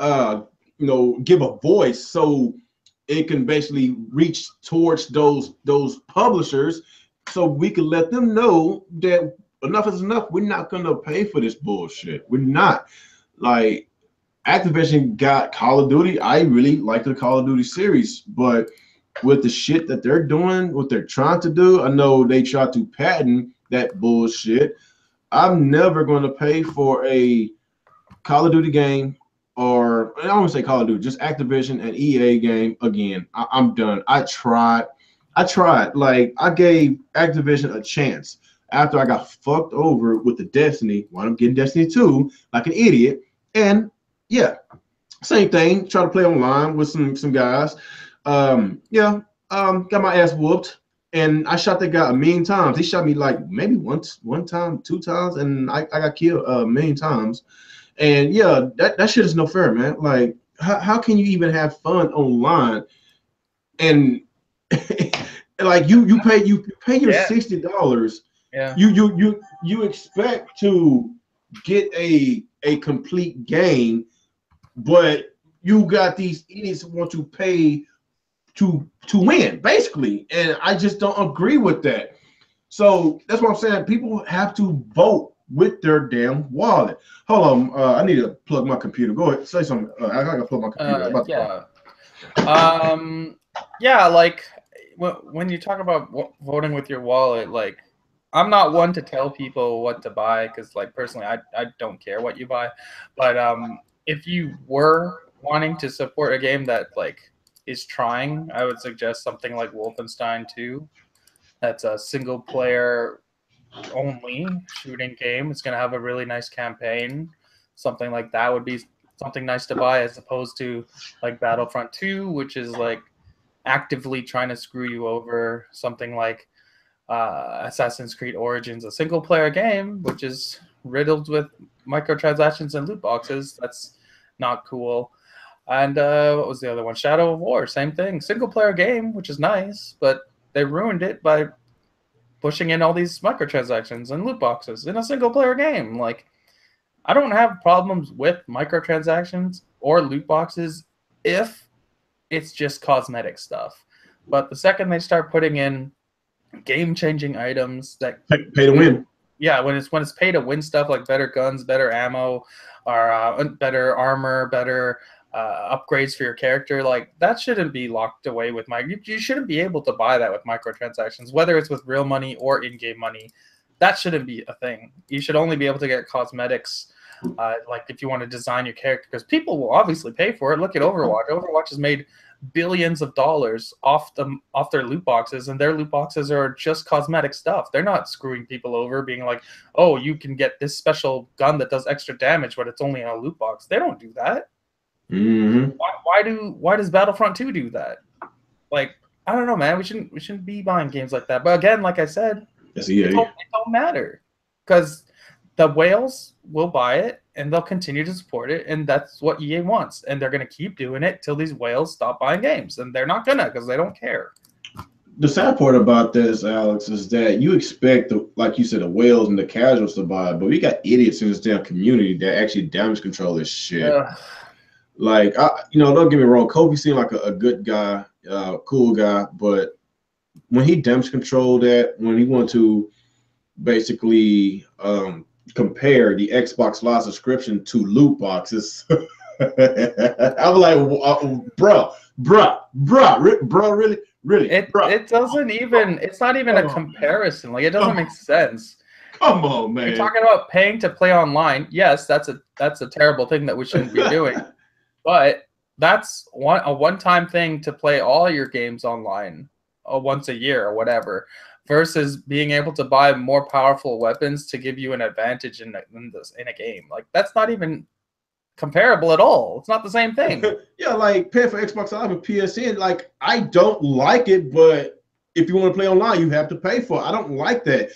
give a voice, so it can basically reach towards those publishers, so we can let them know that enough is enough. We're not gonna pay for this bullshit. We're not. Like Activision got Call of Duty. I really like the Call of Duty series, but with the shit that they're doing, what they're trying to do, I know they try to patent that bullshit. I'm never going to pay for a Call of Duty game, or I don't want to say Call of Duty, just Activision and EA game again. I'm done. I tried. Like I gave Activision a chance after I got fucked over with the Destiny. Wound up getting Destiny 2 like an idiot, and yeah, same thing. Try to play online with some guys. Got my ass whooped, and I shot that guy a million times. He shot me like maybe one time, 2 times, and I got killed a million times. And yeah, that shit is no fair, man. Like, how can you even have fun online? And like you pay your $60. Yeah. You expect to get a complete game, but you got these idiots who want to pay to win, basically. And I just don't agree with that. So that's what I'm saying. People have to vote with their damn wallet. Hold on, I need to plug my computer. Go ahead, say something. I gotta plug my computer. Yeah. Like when you talk about voting with your wallet, like I'm not one to tell people what to buy because, like, personally, I don't care what you buy. But if you were wanting to support a game that like is trying, I would suggest something like Wolfenstein 2. That's a single player only shooting game. It's going to have a really nice campaign. Something like that would be something nice to buy, as opposed to like Battlefront 2, which is like actively trying to screw you over. Something like Assassin's Creed Origins, a single player game, which is riddled with microtransactions and loot boxes. That's not cool. And what was the other one? Shadow of War, same thing. Single player game, which is nice, but they ruined it by pushing in all these microtransactions and loot boxes in a single player game. Like, I don't have problems with microtransactions or loot boxes if it's just cosmetic stuff. But the second they start putting in game-changing items that Pay to win. Yeah, when it's pay to win stuff like better guns, better ammo, or better armor, better upgrades for your character, like that shouldn't be locked away with you shouldn't be able to buy that with microtransactions, whether it's with real money or in-game money. That shouldn't be a thing. You should only be able to get cosmetics, like if you want to design your character, because people will obviously pay for it. Look at Overwatch. Overwatch has made billions of dollars off their loot boxes, and their loot boxes are just cosmetic stuff. They're not screwing people over, being like, oh, you can get this special gun that does extra damage, but it's only in a loot box. They don't do that. Mm-hmm. Why does Battlefront 2 do that? Like, I don't know, man. We shouldn't be buying games like that. But again, like I said, it don't matter, because the whales will buy it and they'll continue to support it, and that's what EA wants, and they're going to keep doing it till these whales stop buying games, and they're not gonna, because they don't care. The sad part about this, Alex, is that you expect, like you said, the whales and the casuals to buy, but we got idiots in this damn community that actually damage control this shit. Like, don't get me wrong, Kobe seemed like a good guy, cool guy, but when he damage controlled that, when he wanted to basically compare the Xbox Live subscription to loot boxes, I'm like, bro, really? It doesn't even. It's not even a comparison. Like, it doesn't make sense. Come on, man. You're talking about paying to play online. Yes, that's a terrible thing that we shouldn't be doing. But that's a one-time thing to play all your games online once a year or whatever, versus being able to buy more powerful weapons to give you an advantage in a game. Like, that's not even comparable at all. It's not the same thing. Yeah, like paying for Xbox Live and PSN, like, I don't like it, but if you want to play online, you have to pay for it. I don't like that.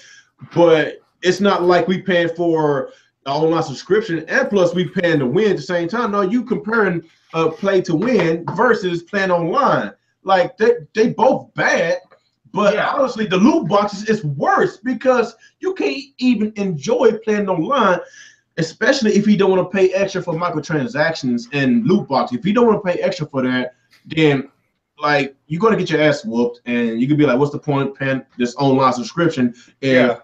But it's not like we paying for an online subscription and plus we paying to win at the same time. No, you comparing play to win versus playing online. Like, they both bad, but honestly, the loot boxes is worse because you can't even enjoy playing online, especially if you don't want to pay extra for microtransactions and loot boxes. If you don't want to pay extra for that, then like you're gonna get your ass whooped, and you could be like, "What's the point paying this online subscription and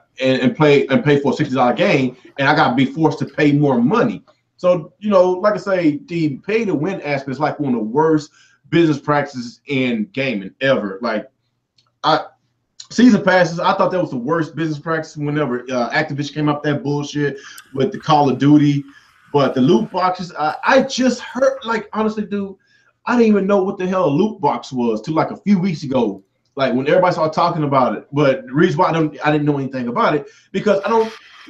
pay for a $60 game, and I gotta be forced to pay more money?" So like I say, the pay to win aspect is like one of the worst business practices in gaming ever. Like, season passes, I thought that was the worst business practice whenever Activision came up with that bullshit with the Call of Duty. But the loot boxes, I just heard, like, honestly, dude, I didn't even know what the hell a loot box was till like a few weeks ago, like when everybody started talking about it. But the reason why I didn't know anything about it, because I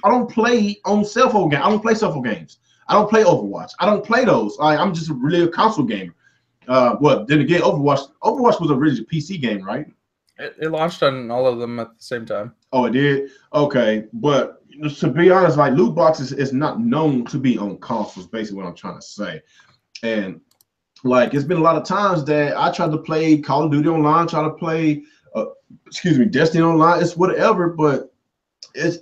don't play on cell phone games. I don't play cell phone games. I don't play Overwatch. I don't play those. I'm just really a console gamer. Then again, Overwatch was originally a PC game, right? It launched on all of them at the same time. Oh, it did? Okay. But to be honest, like, loot boxes is not known to be on consoles, basically what I'm trying to say. And like, it's been a lot of times that I tried to play Call of Duty online, try to play Destiny online, it's whatever, but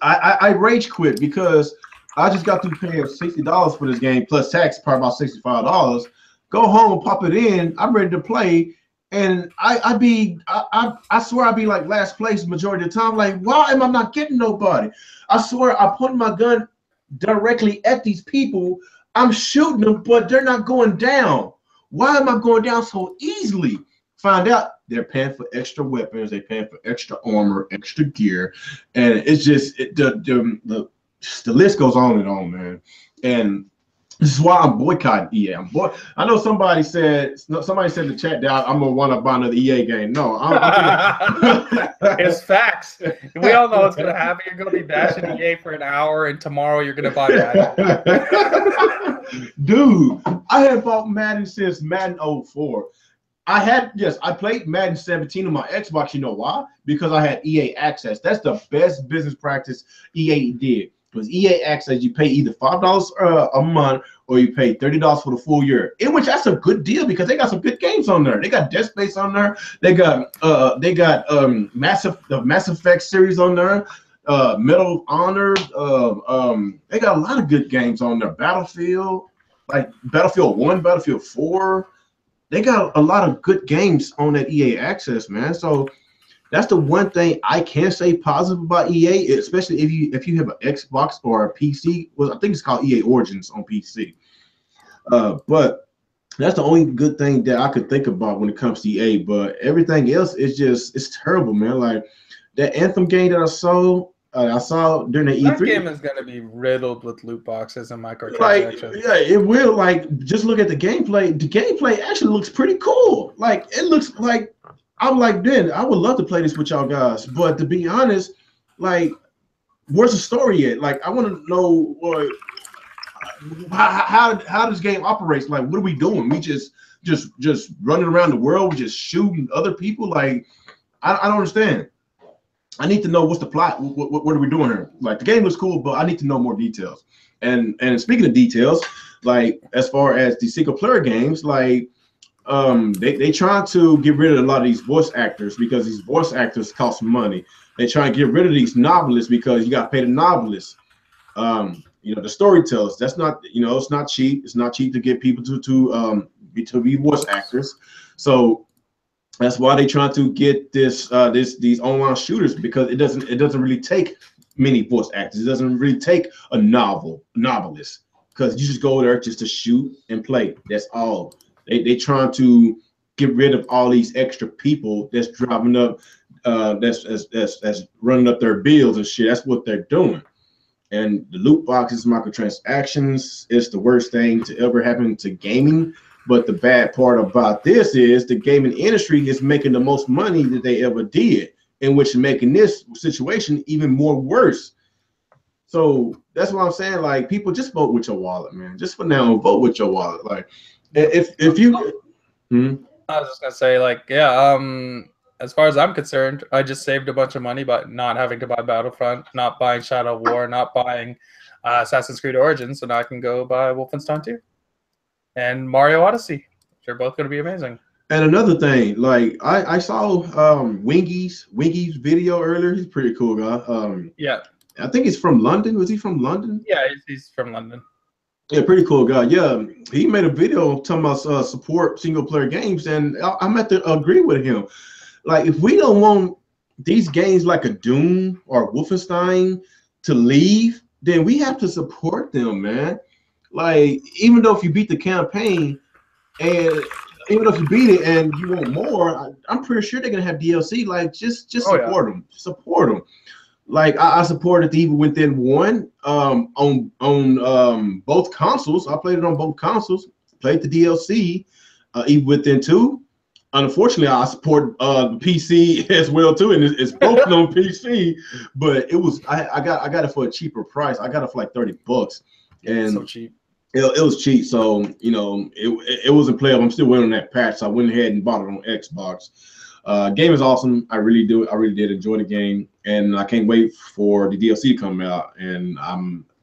I rage quit because I just got through paying $60 for this game plus tax, probably about $65. Go home, pop it in, I'm ready to play. And I swear I'd be like last place majority of the time. Like, why am I not getting nobody? I swear I put my gun directly at these people. I'm shooting them, but they're not going down. Why am I going down so easily? Find out they're paying for extra weapons, they're paying for extra armor, extra gear, and it's just the list goes on and on, man. And this is why I'm boycotting EA. I know somebody said in the chat that I'm gonna want to buy another EA game. No, it's facts. We all know what's gonna happen. You're gonna be bashing EA for an hour, and tomorrow you're gonna buy Madden. Dude, I have bought Madden since Madden 04. I played Madden 17 on my Xbox. You know why? Because I had EA access. That's the best business practice EA did. Because EA access, you pay either $5 a month or you pay $30 for the full year. In which that's a good deal because they got some good games on there. They got Dead Space on there. They got Mass Effect series on there. Medal of Honor. They got a lot of good games on there. Battlefield, like Battlefield 1, Battlefield 4. They got a lot of good games on that EA access, man. So that's the one thing I can say positive about EA, especially if you have an Xbox or a PC. Well, I think it's called EA Origins on PC. But that's the only good thing that I could think about when it comes to EA. But everything else is it's terrible, man. Like that Anthem game that I saw during the E3. That game is going to be riddled with loot boxes and microtransactions. Like, yeah, it will. Like, just look at the gameplay. The gameplay actually looks pretty cool. Like, it looks like I'm like, then I would love to play this with y'all guys. But to be honest, like, where's the story at? Like, I want to know how this game operates. Like, what are we doing? We just running around the world. We just shooting other people. Like, I don't understand. I need to know what's the plot. What are we doing here? Like the game looks cool, but I need to know more details. And speaking of details, like as far as the single player games, like they try to get rid of a lot of these voice actors because these voice actors cost money. They try to get rid of these novelists because you got to pay the novelists. The storytellers. That's not it's not cheap. It's not cheap to get people to be voice actors. So that's why they try to get these online shooters because it doesn't really take many voice actors. It doesn't really take a novelist because you just go there just to shoot and play. That's all. They trying to get rid of all these extra people that's driving up, that's running up their bills and shit. That's what they're doing. And the loot boxes, microtransactions, is the worst thing to ever happen to gaming. But the bad part about this is the gaming industry is making the most money that they ever did, in which is making this situation even more worse. So that's what I'm saying. Like, people just vote with your wallet, man. Just for now, vote with your wallet. Like, if you, I was just gonna say, like, yeah. As far as I'm concerned, I just saved a bunch of money by not having to buy Battlefront, not buying Shadow of War, not buying Assassin's Creed Origins, so now I can go buy Wolfenstein 2. And Mario Odyssey. They're both going to be amazing. And another thing, like I saw Wingy's video earlier. He's a pretty cool guy. Yeah. I think he's from London. Was he from London? Yeah, he's from London. Yeah, pretty cool guy. Yeah, he made a video talking about support single player games, and I'm have to agree with him. Like, if we don't want these games like a Doom or Wolfenstein to leave, then we have to support them, man. Like, even though if you beat the campaign, and even though if you beat it and you want more, I'm pretty sure they're gonna have DLC. Like, just support them, support them. Like, I supported the Evil Within 1 on both consoles. I played it on both consoles. Played the DLC, Evil Within 2. Unfortunately, I support the PC as well too, and it's both on PC. But it was I got it for a cheaper price. I got it for like $30, and so cheap. It was cheap, so it wasn't playable. I'm still waiting on that patch, so I went ahead and bought it on Xbox. Game is awesome. I really did enjoy the game, and I can't wait for the DLC to come out. And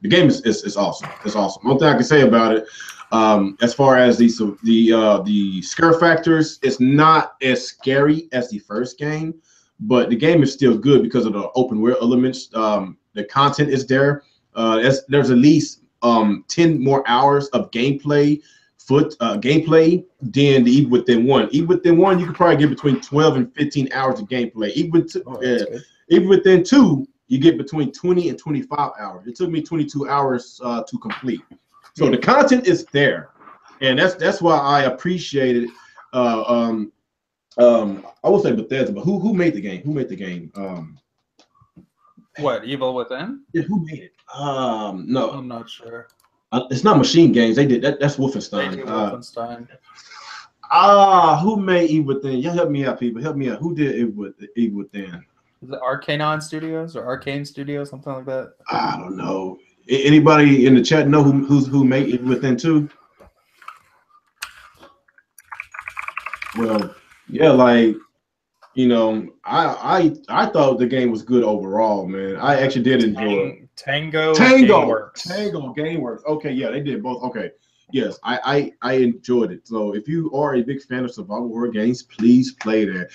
the game is awesome. It's awesome. One thing I can say about it, as far as the scare factors, it's not as scary as the first game, but the game is still good because of the open world elements. The content is there. There's at least 10 more hours of gameplay than the Evil Within 1. Evil Within 1, you could probably get between 12 and 15 hours of gameplay. Evil Within 2, you get between 20 and 25 hours. It took me 22 hours to complete. So the content is there, and that's why I appreciated I would say Bethesda, but who made the game? Who made the game? What, Evil Within? Yeah, who made it? No, I'm not sure. it's not Machine Games. They did that. That's They Wolfenstein. did Wolfenstein. Who made Evil Within? Yeah, help me out, people. Help me out. Who did Evil Within? Is it Arcanon Studios or Arcane Studios, something like that? I don't know. Anybody in the chat know who made Evil Within 2? Well, yeah, like I thought the game was good overall, man. I actually did enjoy it. Tango Gameworks. Gameworks. Okay, yeah, they did both. Okay, yes, I enjoyed it. So if you are a big fan of survival horror games, please play that.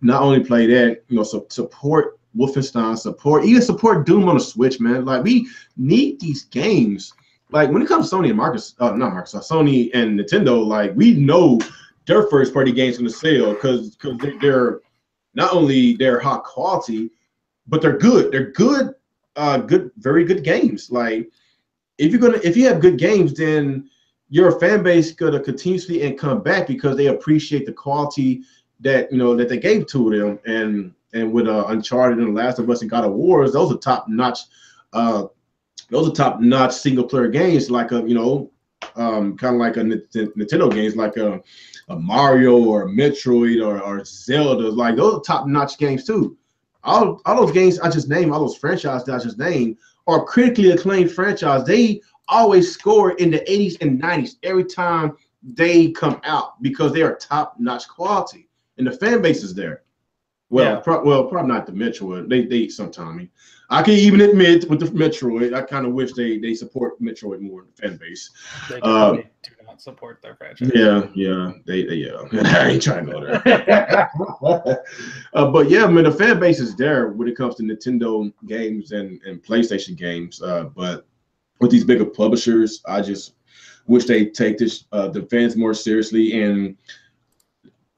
Not only play that, support Wolfenstein, support Doom on the Switch, man. Like we need these games. Like when it comes to Sony and Sony and Nintendo, like we know their first party games going to sell because they're not only they're high quality, but they're good. They're good, very good games. Like if you have good games, then your fan base gonna continuously and come back because they appreciate the quality that that they gave to them. And with Uncharted and The Last of Us and God of War, those are top notch. Those are top notch single player games, like kind of like a Nintendo games, like a Mario or a Metroid or Zelda. Like those are top notch games too. All those games I just named, all those franchises that I just named, are critically acclaimed franchise. They always score in the 80s and 90s every time they come out because they are top notch quality and the fan base is there. Well, Yeah. Probably not the Metroid. They sometimes. I can even admit with the Metroid, I kind of wish they support Metroid more in the fan base. They definitely do not support their franchise. Yeah, I ain't trying to go there. But yeah, man, the fan base is there when it comes to Nintendo games and PlayStation games. But with these bigger publishers, I just wish they take this the fans more seriously. And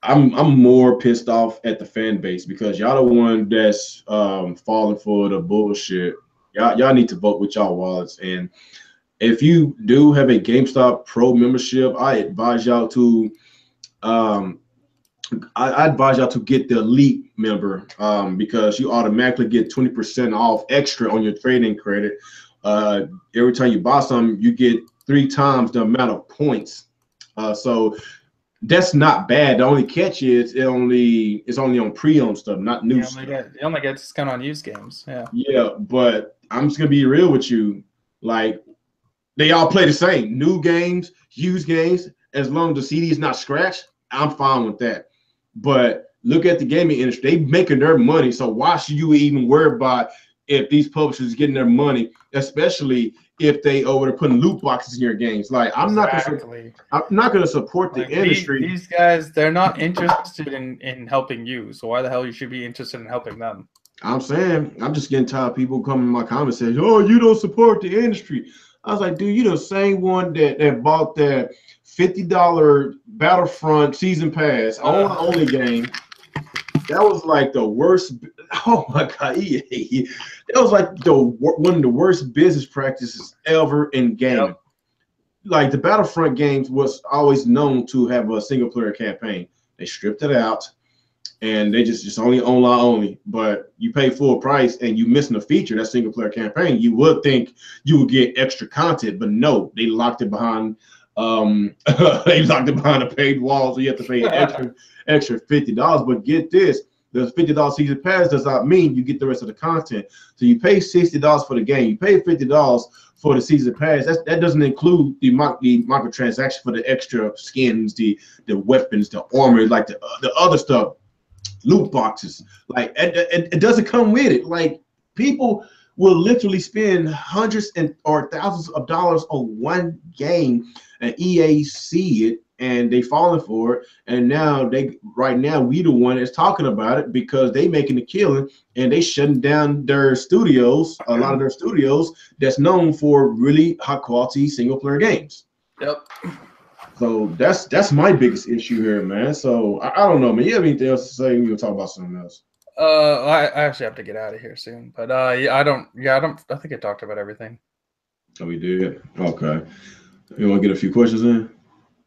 I'm more pissed off at the fan base because y'all the one that's falling for the bullshit. Y'all need to vote with y'all wallets. And if you do have a GameStop Pro membership, I advise y'all to get the Elite member because you automatically get 20% off extra on your trading credit. Every time you buy something, you get 3 times the amount of points. So that's not bad. The only catch is it's only on pre-owned stuff, not new stuff. You only get discount on used games. Yeah. Yeah, but I'm just gonna be real with you. Like they all play the same. New games, used games. As long as the CD is not scratched, I'm fine with that. But look at the gaming industry. They making their money. So why should you even worry about if these publishers getting their money, especially if they they're putting loot boxes in your games? Like I'm not gonna support the industry. These guys, they're not interested in helping you. So why the hell you should be interested in helping them? I'm saying I'm just getting tired of people coming in my comments saying, "Oh, you don't support the industry." I was like, dude, you the same one that bought that $50 Battlefront season pass only game. That was like the worst. Oh my god, that was like one of the worst business practices ever in gaming. Yep. Like the Battlefront games was always known to have a single player campaign. They stripped it out, and they just only online only. But you pay full price and you missing a feature, that single player campaign. You would think you would get extra content, but no, they locked it behind. They locked it behind a paid wall, so you have to pay extra $50. But get this, the $50 season pass does not mean you get the rest of the content. So you pay $60 for the game, you pay $50 for the season pass. That doesn't include the microtransaction for the extra skins, the weapons, the armor, like the other stuff, loot boxes. Like it doesn't come with it. Like people will literally spend hundreds or thousands of dollars on one game, and EA see it and they falling for it. And now we the one that's talking about it because they making a killing and they shutting down their studios, a lot of their studios that's known for really high quality single player games. Yep. So that's my biggest issue here, man. So I don't know, man. You have anything else to say? We'll talk about something else. I actually have to get out of here soon, but I think I talked about everything. Oh, we did. Okay. You want to get a few questions in?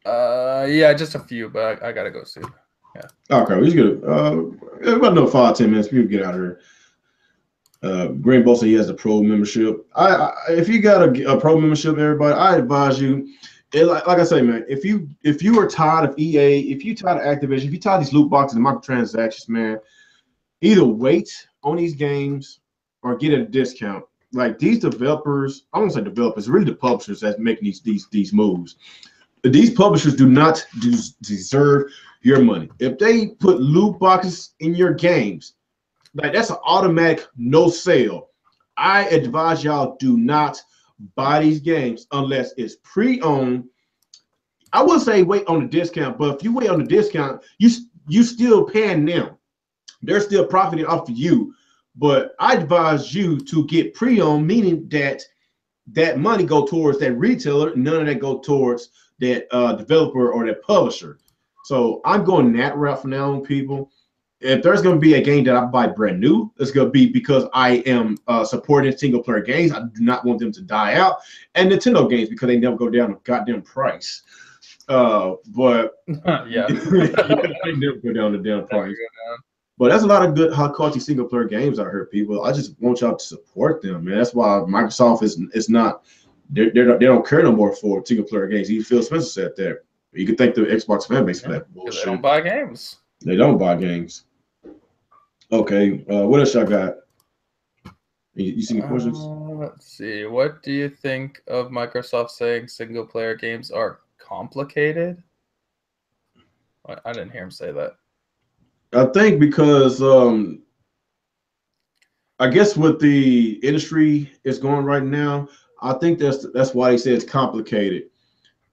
Yeah, just a few, but I gotta go soon. Okay, we just get about another 5-10 minutes. People get out of here. Green Bowl said he has a pro membership. If you got a pro membership, everybody, I advise you. Like I say, man, if you are tired of EA, if you tired of Activision, if you tired of these loot boxes and microtransactions, man, either wait on these games or get a discount. Like these developers, I won't say developers, really the publishers that's making these moves. These publishers do not deserve your money. If they put loot boxes in your games, like that's an automatic no sale. I advise y'all do not buy these games unless it's pre-owned. I would say wait on the discount, but if you wait on the discount, you still paying them. They're still profiting off of you. But I advise you to get pre-owned, meaning that money go towards that retailer, none of that go towards that developer or that publisher. So I'm going that route from now on, people. If there's going to be a game that I buy brand new, it's going to be because I am supporting single player games. I do not want them to die out. And Nintendo games because they never go down a goddamn price. But yeah, they never go down the damn price. But that's a lot of good high quality single player games out here, people. I just want y'all to support them, man. That's why Microsoft is not they don't care no more for single player games. Even Phil Spencer said that. You can thank the Xbox fan base for that bullshit. They don't buy games. They don't buy games. Okay, what else y'all got? You see any questions? Let's see. What do you think of Microsoft saying single player games are complicated? I didn't hear him say that. I think because I guess what the industry is going right now, I think that's why they say it's complicated.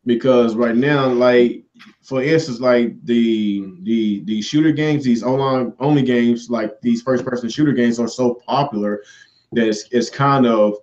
Because right now, like for instance, like the shooter games, these online only games, like these first person shooter games are so popular that it's kind of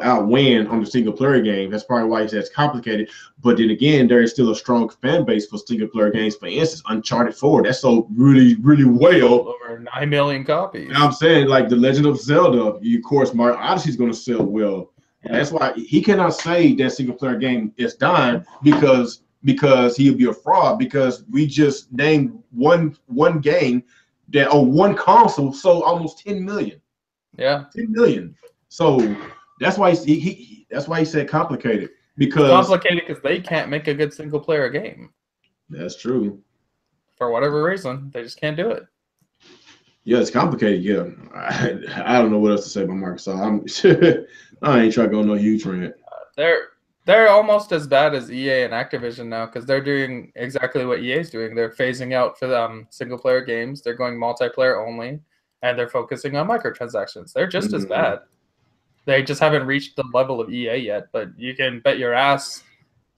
outweighing on the single player game. That's probably why he says it's complicated. But then again, there is still a strong fan base for single player games. For instance, Uncharted 4, that's sold really, really well. Over 9 million copies. And I'm saying, like The Legend of Zelda, of course, Mario Odyssey is going to sell well. And that's why he cannot say that single player game is dying because he'll be a fraud, because we just named one game that on one console sold almost 10 million. Yeah. 10 million. So that's why that's why he said complicated. Because it's complicated because they can't make a good single player game. That's true. For whatever reason, they just can't do it. Yeah, it's complicated. Yeah, I don't know what else to say about Microsoft. I ain't trying to go no huge rant. They're almost as bad as EA and Activision now, because they're doing exactly what EA is doing. They're phasing out for single player games. They're going multiplayer only, and they're focusing on microtransactions. They're just as bad. They just haven't reached the level of EA yet, but you can bet your ass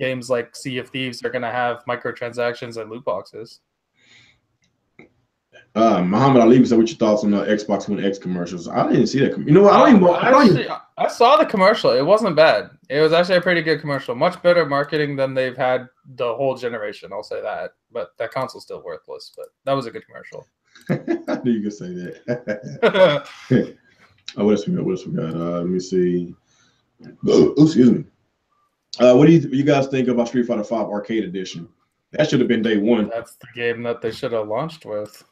games like Sea of Thieves are going to have microtransactions and loot boxes. Muhammad Ali said, "What's your thoughts on the Xbox One X commercials?" I didn't see that. You know what? I saw the commercial. It wasn't bad. It was actually a pretty good commercial. Much better marketing than they've had the whole generation. I'll say that. But that console's still worthless. But that was a good commercial. I knew you could say that. What else we got? Let me see. Oh, excuse me. What do you guys think about Street Fighter V Arcade Edition? That should have been day one. That's the game that they should have launched with.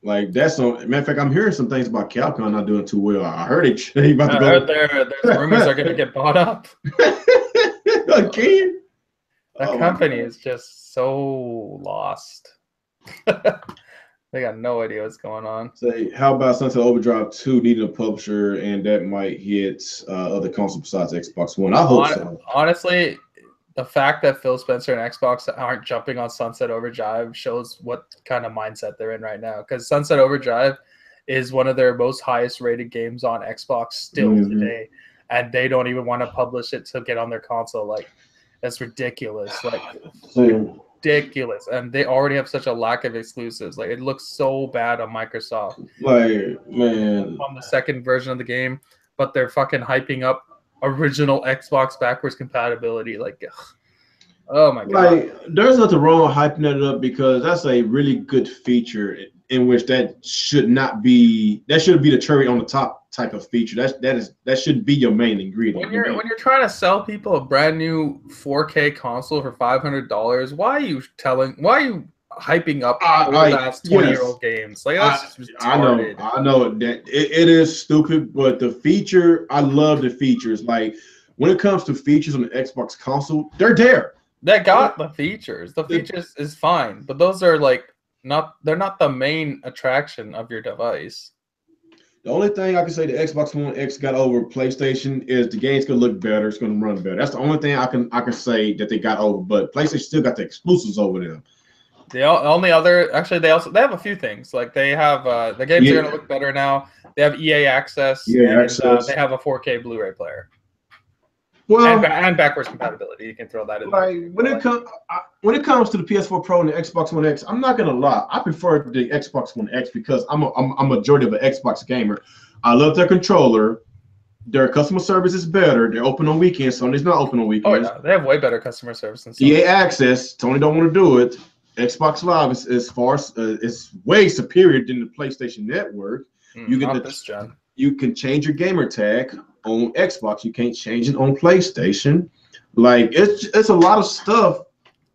Like that's matter of fact, I'm hearing some things about Capcom not doing too well. I heard they about to go. I heard their rumors are going to get bought up. Again? That company is just so lost. They got no idea what's going on. Say, how about Sunset Overdrive 2 needing a publisher, and that might hit other consoles besides Xbox One? I hope so. Honestly, the fact that Phil Spencer and Xbox aren't jumping on Sunset Overdrive shows what kind of mindset they're in right now. Because Sunset Overdrive is one of their most highest rated games on Xbox still today, and they don't even want to publish it to get on their console. Like, that's ridiculous. Like, ridiculous. And they already have such a lack of exclusives. Like, it looks so bad on Microsoft. Like, man, on the second version of the game, but they're fucking hyping up original Xbox backwards compatibility. Like, oh my god. Like, there's nothing wrong with hyping it up, because that's a really good feature in which that should be the cherry on the top type of feature. That should be your main ingredient. When you're trying to sell people a brand new 4K console for $500, why are you hyping up I old ass yes. 20-year-old games. Like that's just I know, retarded. I know that it is stupid, but the feature, I love the features. Like when it comes to features on the Xbox console, they're there. They got the features. The features is fine, but those are like they're not the main attraction of your device. The only thing I can say the Xbox One X got over PlayStation is the game's gonna look better. It's gonna run better. That's the only thing I can say that they got over. But PlayStation still got the exclusives over them. The only other, actually, they have a few things. Like they have the games are gonna look better now. They have EA access, and they have a 4K Blu-ray player. Well, and backwards compatibility. You can throw that in. Like there. when it comes to the PS4 Pro and the Xbox One X, I'm not gonna lie. I prefer the Xbox One X because I'm a majority of an Xbox gamer. I love their controller. Their customer service is better. They're open on weekends. Sony's not open on weekends. Oh yeah, they have way better customer service than Sony. EA access. Sony don't want to do it. Xbox Live is way superior than the PlayStation Network. You get this gen. You can change your gamer tag on Xbox. You can't change it on PlayStation. Like it's a lot of stuff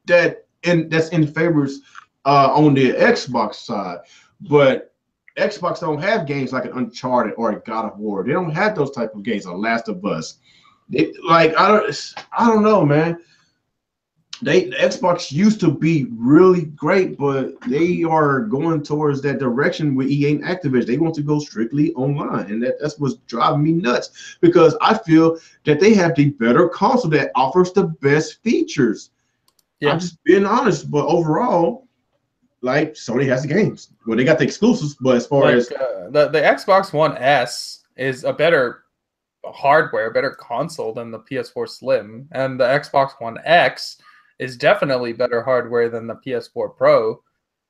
that's in favors on the Xbox side, but Xbox don't have games like an Uncharted or a God of War. They don't have those type of games. A Last of Us. I don't know, man. The Xbox used to be really great, but they are going towards that direction with EA and Activision. They want to go strictly online, and that's what's driving me nuts because I feel that they have the better console that offers the best features. Yeah. I'm just being honest, but overall, like Sony has the games. Well, they got the exclusives, but as far as the Xbox One S is a better hardware, better console than the PS4 Slim, and the Xbox One X is definitely better hardware than the PS4 Pro,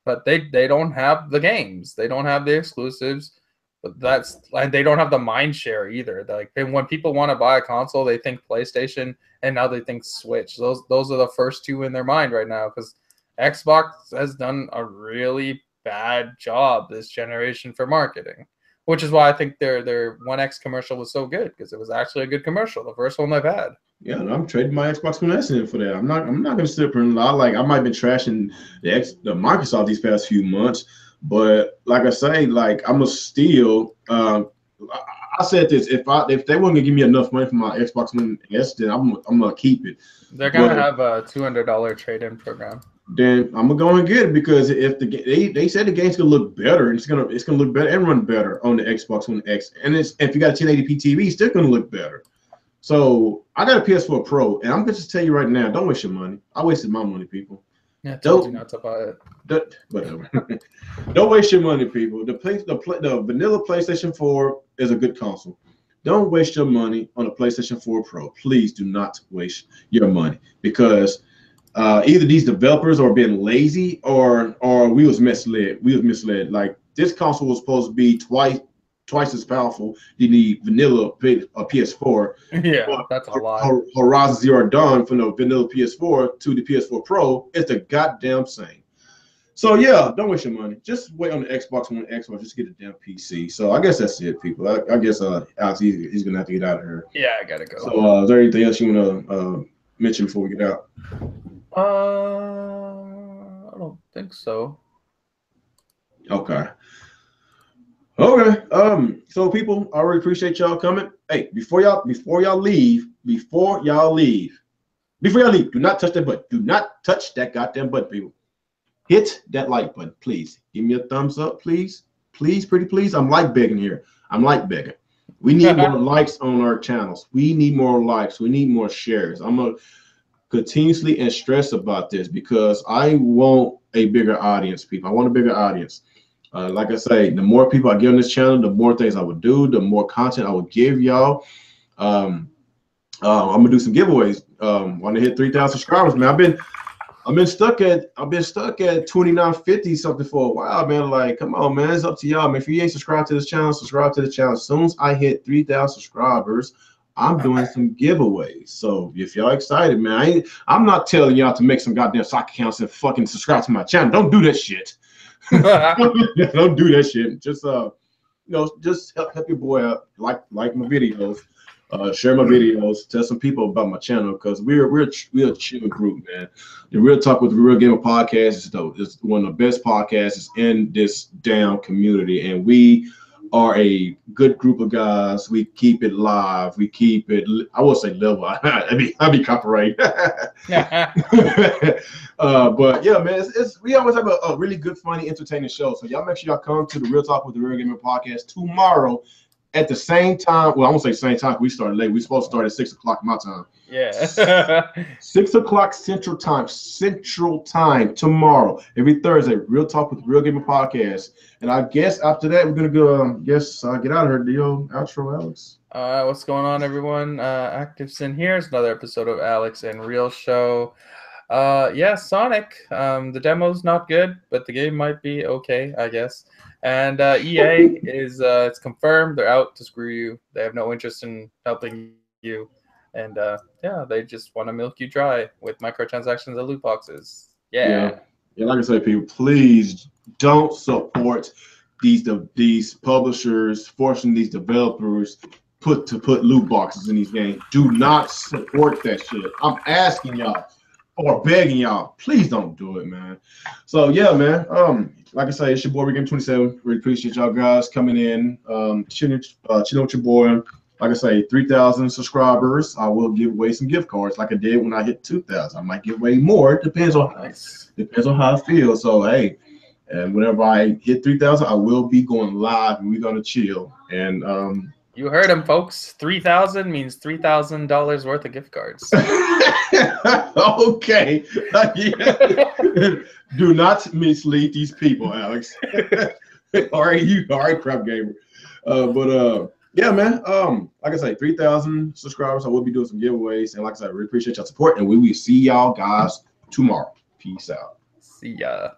but they don't have the games, they don't have the exclusives, and they don't have the mind share either. Like when people want to buy a console, they think PlayStation, and now they think Switch. Those are the first two in their mind right now because Xbox has done a really bad job this generation for marketing, which is why I think their One X commercial was so good because it was actually a good commercial, the first one they've had. Yeah, and I'm trading my Xbox One S in for that. I'm not gonna sit up and lie. Like I might have been trashing the Microsoft these past few months, but like I say, like I'm a still. I said this: if they weren't gonna give me enough money for my Xbox One S, then I'm gonna keep it. They're gonna have a $200 trade-in program. Then I'm gonna go and get it because if they said the game's gonna look better, and it's gonna look better and run better on the Xbox One X, and if you got a 1080p TV, it's still gonna look better. So I got a PS4 Pro, and I'm gonna just tell you right now, don't waste your money. I wasted my money, people. Yeah, I told you not to buy it. Whatever. Don't waste your money, people. The vanilla PlayStation 4 is a good console. Don't waste your money on a PlayStation 4 Pro. Please do not waste your money because either these developers are being lazy or we was misled. Like this console was supposed to be twice as powerful than the vanilla PS4. Yeah, that's a lot. Horizon Zero Dawn from the vanilla PS4 to the PS4 Pro is the goddamn same. So yeah, don't waste your money. Just wait on the Xbox One X or just get a damn PC. So I guess that's it, people. I guess Alex, he's gonna have to get out of here. Yeah, I gotta go. So is there anything else you wanna mention before we get out? I don't think so. Okay. So people, I really appreciate y'all coming. Hey, before y'all leave, do not touch that button. Do not touch that goddamn button, people. Hit that like button, please. Give me a thumbs up, please. Please, pretty please. I'm like begging here. We need more likes on our channels. We need more likes. We need more shares. I'm gonna continuously and stress about this because I want a bigger audience, people. I want a bigger audience. Like I say, the more people I get on this channel, the more things I would do, the more content I would give y'all. I'm gonna do some giveaways. Want to hit 3,000 subscribers, man. I've been stuck at 2950 something for a while, man. Like, come on, man, it's up to y'all, man. If you ain't subscribed to this channel, subscribe to the channel. As soon as I hit 3,000 subscribers, I'm doing some giveaways. So if y'all excited, man, I'm not telling y'all to make some goddamn soccer accounts and fucking subscribe to my channel. Don't do that shit. Don't do that shit. Just just help your boy out. Like my videos. Share my videos. Tell some people about my channel because we're a chill group, man. The Real Talk with the Real Gamer podcast is one of the best podcasts in this damn community, and we are a good group of guys. We keep it live. We keep it. I will say level. I'd be copyright. But yeah, man, we always have a really good, funny, entertaining show. So y'all make sure y'all come to the Real Talk with the Real Gamer podcast tomorrow at the same time. Well, I won't say same time. We started late. We supposed to start at 6 o'clock my time. Yeah. 6 o'clock Central Time tomorrow. Every Thursday, Real Talk with the Real Gamer podcast. And I guess after that, we're gonna go. Get out of here. Deal outro, Alex. What's going on, everyone? ActiveSyn here. It's another episode of Alex and Real Show. Yeah, Sonic. The demo's not good, but the game might be okay, I guess. And EA is it's confirmed they're out to screw you. They have no interest in helping you, and yeah, they just want to milk you dry with microtransactions and loot boxes. Yeah. Like I said, people, please don't support these publishers forcing these developers put loot boxes in these games. Do not support that shit. I'm asking y'all or begging y'all, please don't do it, man. So yeah, man. Like I say, it's your boy Game27. Really appreciate y'all guys coming in, chilling with your boy. Like I say, 3,000 subscribers, I will give away some gift cards, like I did when I hit 2,000. I might give away more. It depends on how I feel. So hey, and whenever I hit 3,000, I will be going live, and we're gonna chill. And you heard him, folks. 3,000 means $3,000 worth of gift cards. Okay. Do not mislead these people, Alex. All right, crap gamer. Yeah, man. Like I say, 3,000 subscribers. I will be doing some giveaways, and like I said, I really appreciate y'all support, and we will see y'all guys tomorrow. Peace out. See ya.